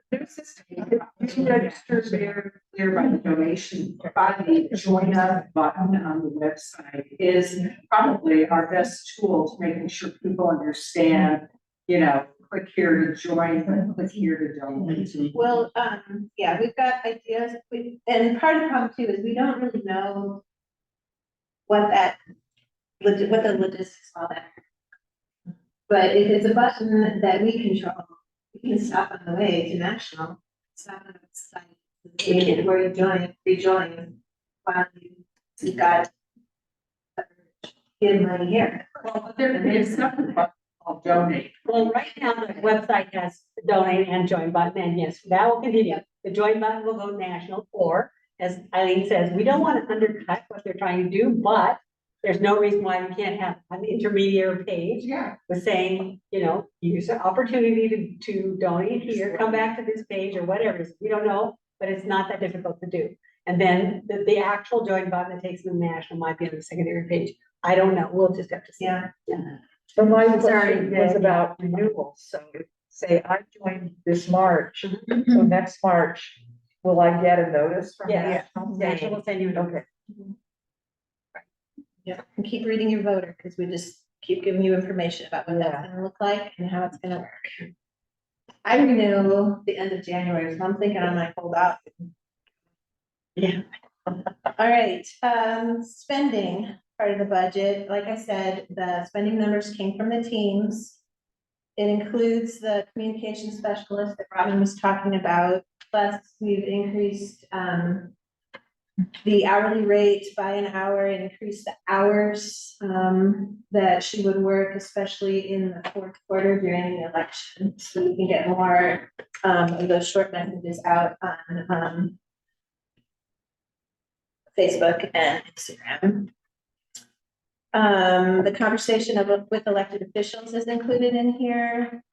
if you register there by the donation, by the join us button on the website is probably our best tool to making sure people understand, you know, click here to join, click here to donate. Well, yeah, we've got ideas, and part of the problem too is we don't really know what what the logistics of that. But if it's a button that we control, we can stop on the way to national, stop on the site, where you rejoin, while you've got give money here. Well, there is something called donate. Well, right now, the website has the donate and join button, and yes, that will continue. The join button will go national, or as Eileen says, we don't want to undercut what they're trying to do, but there's no reason why we can't have an intermediary page with saying, you know, use the opportunity to donate here, come back to this page or whatever. We don't know, but it's not that difficult to do. And then the actual join button that takes them to national might be on the secondary page. I don't know. We'll just have to see. Yeah. Yeah. So my Sorry, question was yeah. about renewals, so say I joined this March, so next March, will I get a notice from Yes. National? National will send you a notice. Okay. Yeah, and keep reading your voter, because we just keep giving you information about what that's gonna look like and how it's gonna work. I renew the end of January, so I'm thinking I might hold out. Yeah. All right, spending part of the budget, like I said, the spending numbers came from the teams. It includes the communication specialist that Robin was talking about, plus we've increased, the hourly rate by an hour, increase the hours that she would work, especially in the fourth quarter during the election. So we can get more of those short messages out on Facebook and Instagram. The conversation with elected officials is included in here.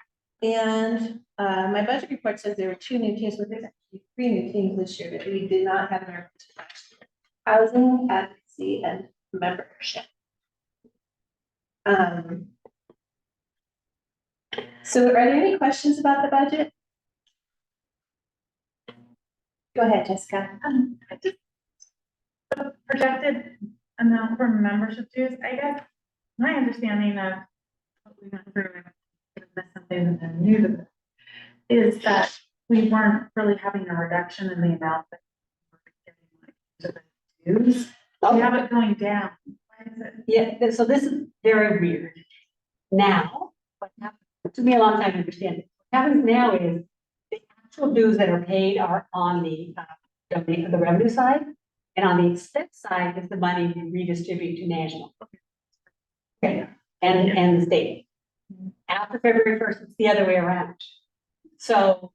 And my budget report says there were 2 new teams, but there's actually 3 new teams this year that we did not have in our budget last year. Housing, advocacy, and membership. So are there any questions about the budget? Go ahead, Jessica. The projected amount for membership dues, I guess, my understanding of what we went through and something that I'm new to this, is that we weren't really having a reduction in the amount that we were getting dues. We have it going down. Why is it? Yeah, so this is very weird. Now, what happens, it took me a long time to understand it. What happens now is the actual dues that are paid are on the the revenue side, and on the expense side is the money we redistribute to national. Okay, and the state. After February 1st, it's the other way around. So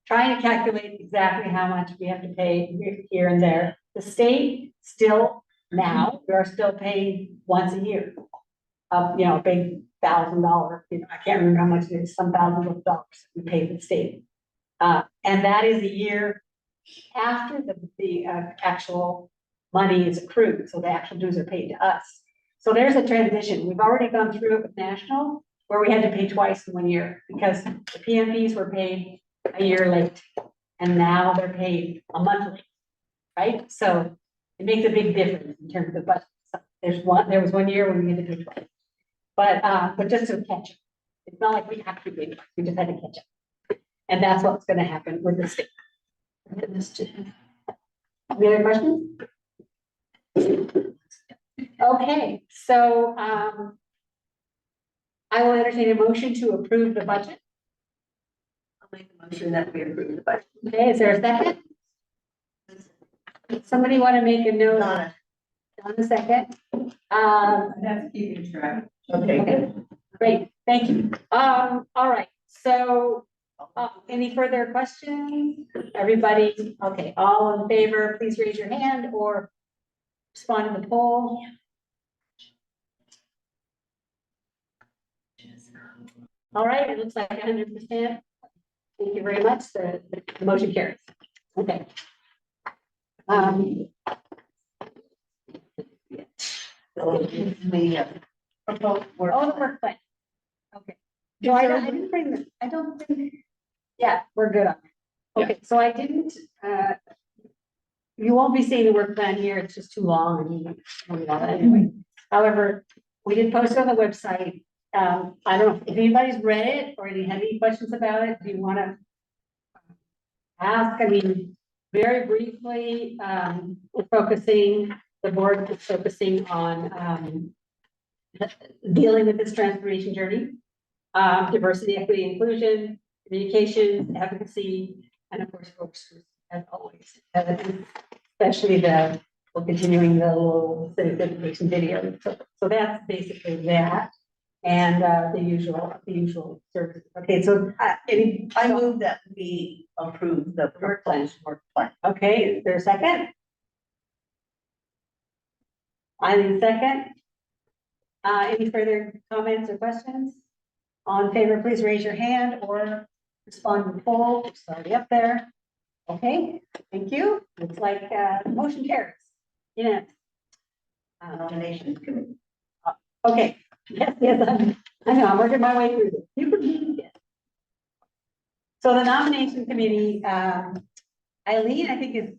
trying to calculate exactly how much we have to pay here and there. The state still now, we are still paying once a year. a big $1,000, I can't remember how much it is, some thousands of dollars we pay the state. And that is a year after the actual money is accrued, so the actual dues are paid to us. So there's a transition. We've already gone through it with national, where we had to pay twice in 1 year because the PMPs were paid a year late, and now they're paid a month late, right? So it makes a big difference in terms of the budget. So there was 1 year when we had to pay twice. But just to catch up. It's not like we actually paid twice, we just had to catch up. And that's what's gonna happen with the state. Any other questions? Okay, so, I will entertain a motion to approve the budget. I'll make a motion that we approve the budget. Okay, is there a second? Somebody want to make a note? Donna. On a second. That's keeping track. Okay, great, thank you. All right, so, any further questions? Everybody, okay, all in favor, please raise your hand or respond to the poll. All right, it looks like 100%. Thank you very much. The motion carries. Okay. The proposed work. Oh, the work plan. Okay. No, I didn't bring this. I don't think, yeah, we're good on it. Okay, so I didn't, you won't be seeing the work plan here. It's just too long. Anyway. However, we did post it on the website. I don't know if anybody's read it or if you have any questions about it. Do you want to ask? I mean, very briefly, the board is focusing on dealing with this transformation journey, diversity, equity, inclusion, communication, advocacy, and of course, folks, as always, especially we're continuing the little civic education video. So that's basically that. And the usual services. Okay, so I move that we approve the work plan. Okay, is there a second? I need a second. Any further comments or questions? All in favor, please raise your hand or respond to the poll. It's already up there. Okay, thank you. Looks like the motion carries. Yeah. Nominations committee. Okay. Yes, I know, I'm working my way through this. So the nomination committee, Eileen, I think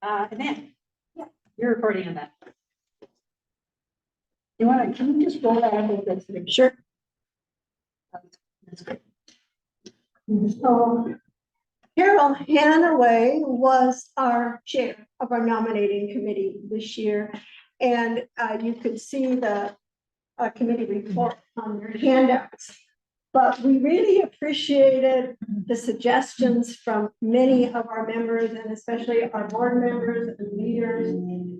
Amanda, you're reporting on that. Can you just roll that over this? Sure. That's great. So Carol Hanaway was our chair of our nominating committee this year. And you could see the committee report on your handouts. But we really appreciated the suggestions from many of our members and especially our board members and leaders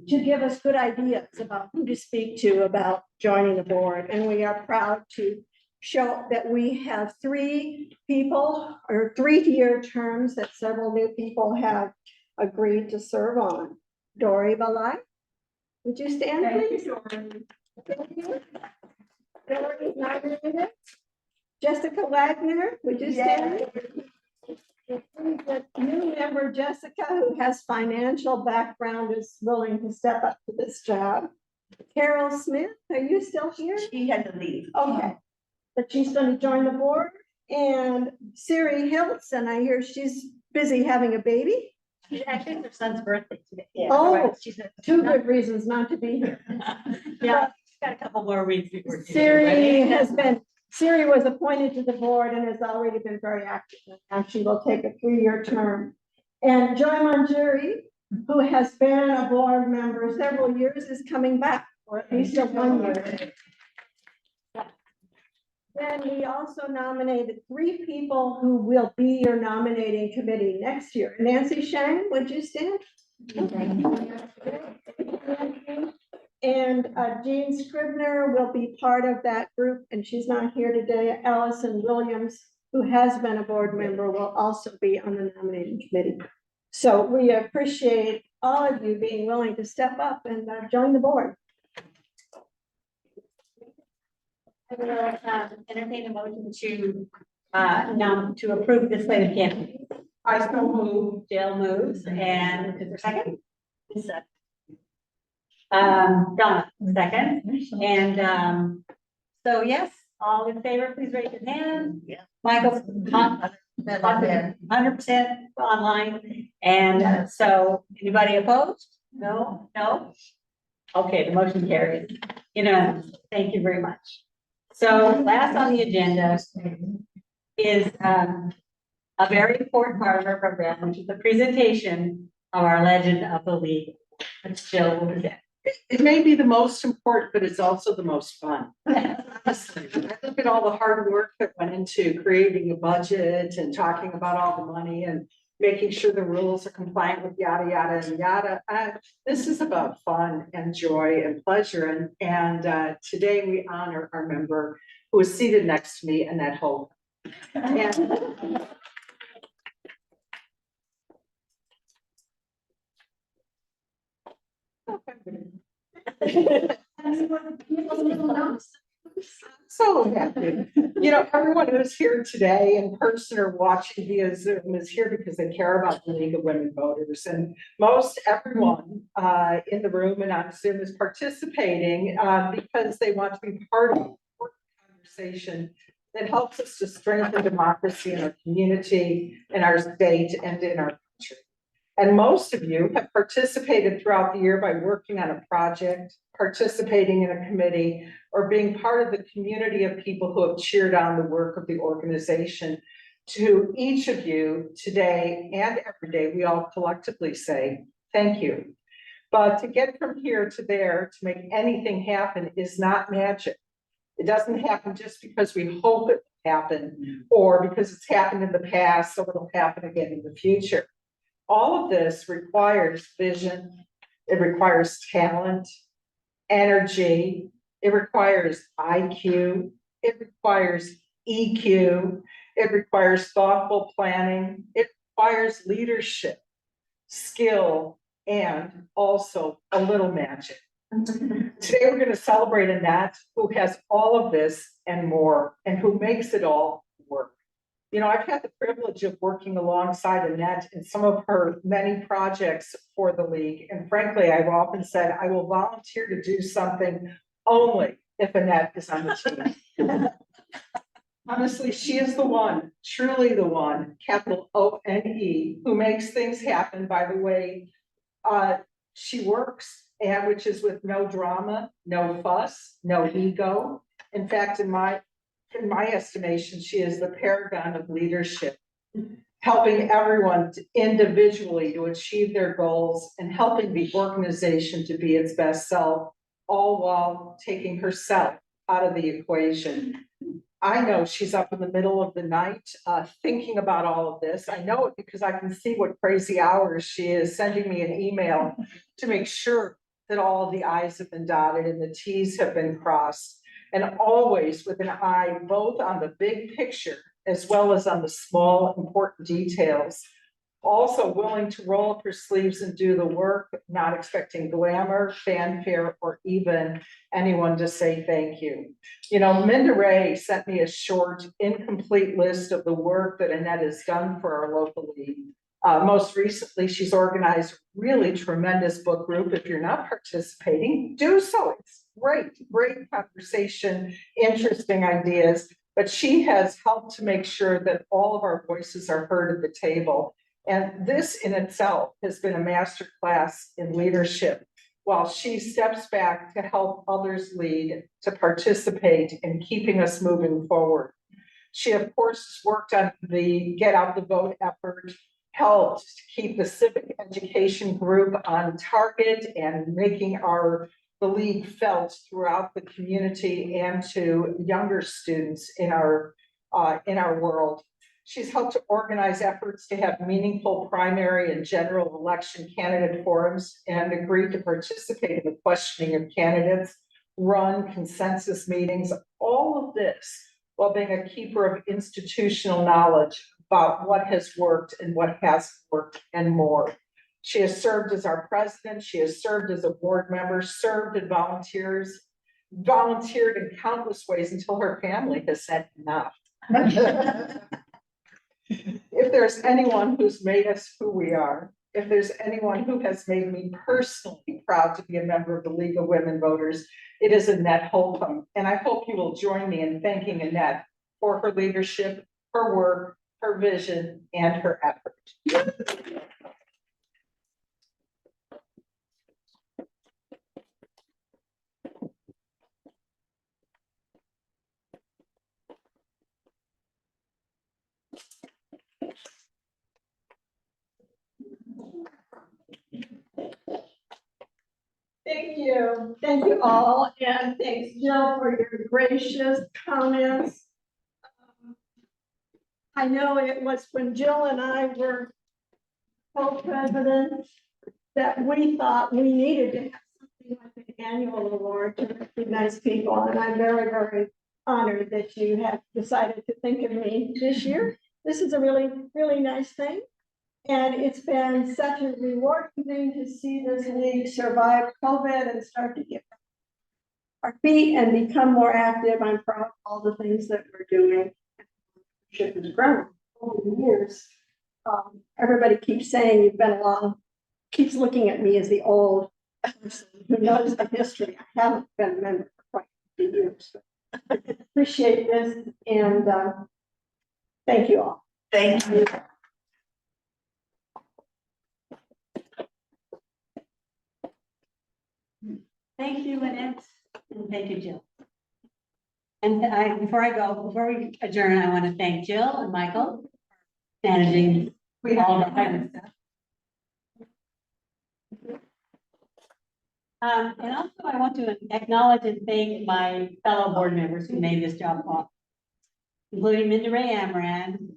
to give us good ideas about who to speak to about joining the board. And we are proud to show that we have 3 people or 3-year terms that several new people have agreed to serve on. Dory Balai, would you stand, please? Dory nominated. Jessica Wagner, would you stand? The new member, Jessica, who has financial background, is willing to step up to this job. Carol Smith, are you still here? She had to leave. Okay, but she's going to join the board. And Siri Hilton, I hear she's busy having a baby. Actually, it's her son's birthday today. Yeah, Oh, she's 2 good reasons not to be here. yeah, she's got a couple more weeks before. Siri was appointed to the board and has already been very active. And she will take a 3-year term. And Joy Manjuri, who has been a board member several years, is coming back for at least 1 year. Then we also nominated 3 people who will be your nominating committee next year. Nancy Shang, would you stand? And Jean Scribner will be part of that group, and she's not here today. Allison Williams, who has been a board member, will also be on the nominating committee. So we appreciate all of you being willing to step up and join the board. I will entertain a motion to to approve this slate of candidates. I still move. Jill moves, and is there a second? Donna, second, and so yes, all in favor, please raise your hand. Yeah. Michael's 100% online, and so anybody opposed? No, no? Okay, the motion carries. Thank you very much. So last on the agenda is a very important part of our program, which is the presentation of our Legend of the League, which Jill will present. It may be the most important, but it's also the most fun. Honestly, I look at all the hard work that went into creating a budget and talking about all the money and making sure the rules are compliant with yada, yada, and yada. This is about fun and joy and pleasure. And today we honor our member who is seated next to me, Annette Hope. And so happy. Everyone who's here today in person or watching via Zoom is here because they care about the League of Women Voters. And most everyone in the room and on Zoom is participating because they want to be part of a conversation that helps us to strengthen democracy in our community, in our state, and in our country. And most of you have participated throughout the year by working on a project, participating in a committee, or being part of the community of people who have cheered on the work of the organization. To each of you today and every day, we all collectively say thank you. But to get from here to there, to make anything happen is not magic. It doesn't happen just because we hope it will happen or because it's happened in the past, so it'll happen again in the future. All of this requires vision, it requires talent, energy, it requires IQ, it requires EQ, it requires thoughtful planning, it requires leadership, skill, and also a little magic. Today we're going to celebrate Annette, who has all of this and more, and who makes it all work. I've had the privilege of working alongside Annette in some of her many projects for the League. And frankly, I've often said I will volunteer to do something only if Annette is on the team. Honestly, she is the one, truly the one, capital O-N-E, who makes things happen by the way she works, and which is with no drama, no fuss, no ego. In fact, in my estimation, she is the paragon of leadership, helping everyone individually to achieve their goals and helping the organization to be its best self, all while taking herself out of the equation. I know she's up in the middle of the night thinking about all of this. I know it because I can see what crazy hours she is sending me an email to make sure that all of the I's have been dotted and the T's have been crossed. And always with an eye both on the big picture as well as on the small, important details. Also willing to roll up her sleeves and do the work, not expecting glamour, fanfare, or even anyone to say thank you. Minda Ray sent me a short, incomplete list of the work that Annette has done for our local league. Most recently, she's organized a really tremendous book group. If you're not participating, do so. It's great conversation, interesting ideas, but she has helped to make sure that all of our voices are heard at the table. And this in itself has been a masterclass in leadership, while she steps back to help others lead, to participate in keeping us moving forward. She, of course, worked on the Get Out the Vote effort, helped keep the civic education group on target and making the league felt throughout the community and to younger students in our world. She's helped to organize efforts to have meaningful primary and general election candidate forums and agreed to participate in the questioning of candidates, run consensus meetings, all of this while being a keeper of institutional knowledge about what has worked and what hasn't worked and more. She has served as our president. She has served as a board member, served as volunteers volunteered in countless ways until her family has said enough. If there's anyone who's made us who we are, if there's anyone who has made me personally proud to be a member of the League of Women Voters, it is Annette Holcomb. And I hope you will join me in thanking Annette for her leadership, her work, her vision, and her effort. Thank you all, and thanks Jill for your gracious comments. I know it was when Jill and I were co-presidents that we thought we needed to have something like an annual award to recognize people, and I'm very, very honored that you have decided to think of me this year. This is a really, really nice thing. And it's been such a rewarding thing to see this league survive COVID and start to get our feet and become more active. I'm proud of all the things that we're doing. Membership has grown over the years. Everybody keeps saying you've been along, keeps looking at me as the old person who knows the history. I haven't been a member for quite a few years. But I appreciate this, and thank you all. Thank you. Thank you, Annette, and thank you, Jill. And before we adjourn, I want to thank Jill and Michael for managing all the hard stuff. And also I want to acknowledge and thank my fellow board members who made this job possible, including Minda Ray Amaran,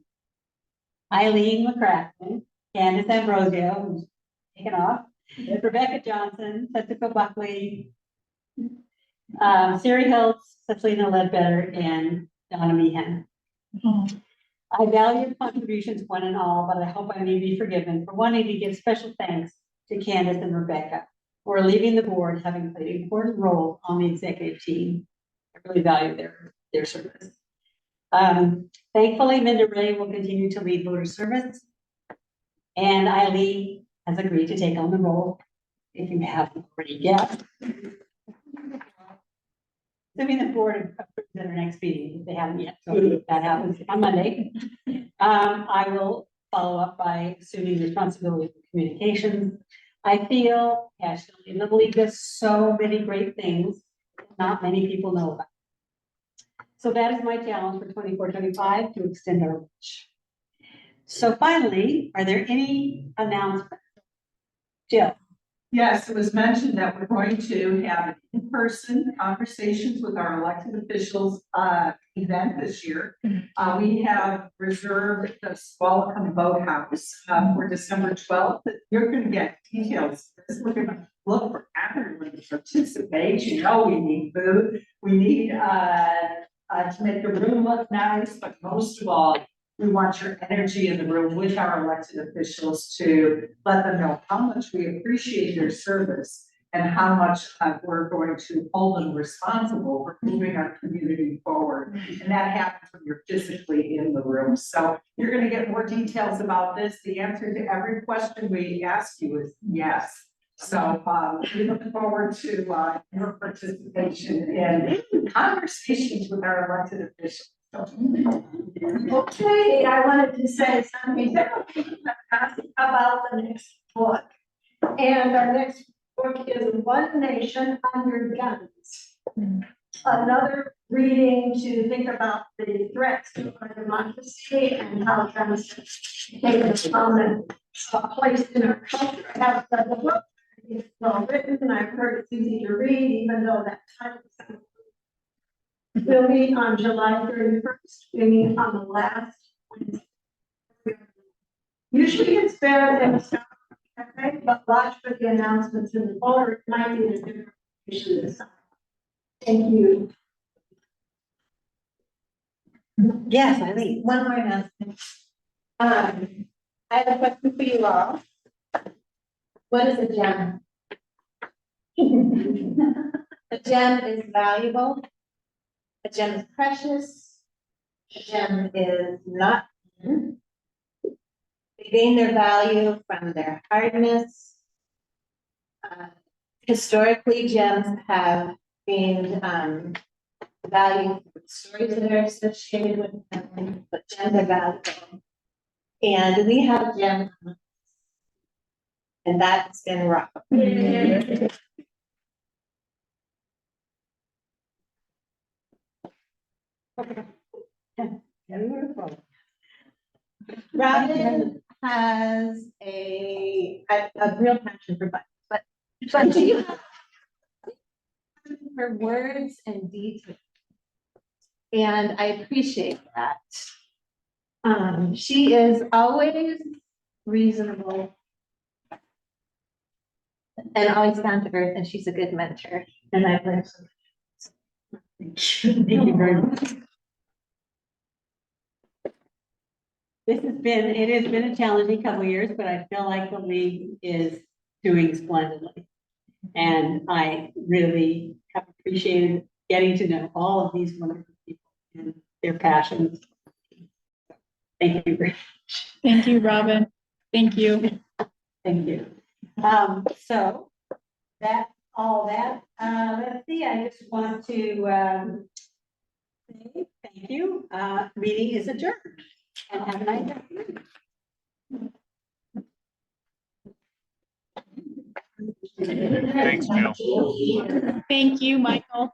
Eileen McCracken, Candace Ambrosio, who's taken off, Rebecca Johnson, Jessica Buckley, Siri Hiltz, Selena Ledbetter, and Donna Meehan. I value your contributions one and all, but I hope I may be forgiven for wanting to give special thanks to Candace and Rebecca for leaving the board, having played an important role on the executive team. I really value their service. Thankfully, Minda Ray will continue to lead voter service, and Eileen has agreed to take on the role, if you haven't already guessed. Assuming the board approves at our next meeting, if they haven't yet, so if that happens on Monday. I will follow up by assuming responsibility for communications. I feel passionately the league does so many great things that not many people know about. So that is my challenge for 24-25 to extend our reach. So finally, are there any announcements? Jill. Yes, it was mentioned that we're going to have in-person conversations with our elected officials event this year. We have reserved the Welcome Boathouse for December 12th. You're going to get details. We're going to look for everyone to participate. You know, we need food. We need to make the room look nice, but most of all, we want your energy in the room with our elected officials to let them know how much we appreciate their service and how much we're going to hold them responsible for moving our community forward. And that happens when you're physically in the room. So you're going to get more details about this. The answer to every question we ask you is yes. So we look forward to your participation in conversations with our elected officials. Okay, I wanted to say something about the next book. And our next book is One Nation Under Guns. Another reading to think about the threats to our democracy and how guns take a prominent place in our culture. I have read the book. It's well written. I've heard it's easy to read, even though that title is. We'll meet on July 31st. We meet on the last Wednesday. Usually it's better in the cafe, but watch for the announcements in the folder. It might be a different issue this time. Thank you. Yes, Eileen. One more announcement. I have a question for you all. What is a gem? A gem is valuable. A gem is precious. A gem is not. They gain their value from their hardness. Historically, gems have gained value for the stories that are associated with them, but gems are valuable. And we have gems, and that's been rough. Beautiful. Robin has a real passion for buttons, but do you have her words and details? And I appreciate that. She is always reasonable and always down to earth, and she's a good mentor, and I've learned so much. Thank you very much. It has been a challenging couple of years, but I feel like the league is doing splendidly. And I really have appreciated getting to know all of these wonderful people and their passions. Thank you very much. Thank you, Robin. Thank you. Thank you. So that's all that. Let's see, I just want to say thank you. Meeting is adjourned. And have a nice day. Thanks, Jill. Thank you, Michael.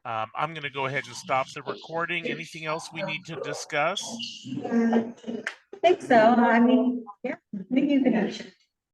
I'm going to go ahead and stop the recording. Anything else we need to discuss? I think so. I mean, yeah, I think you can.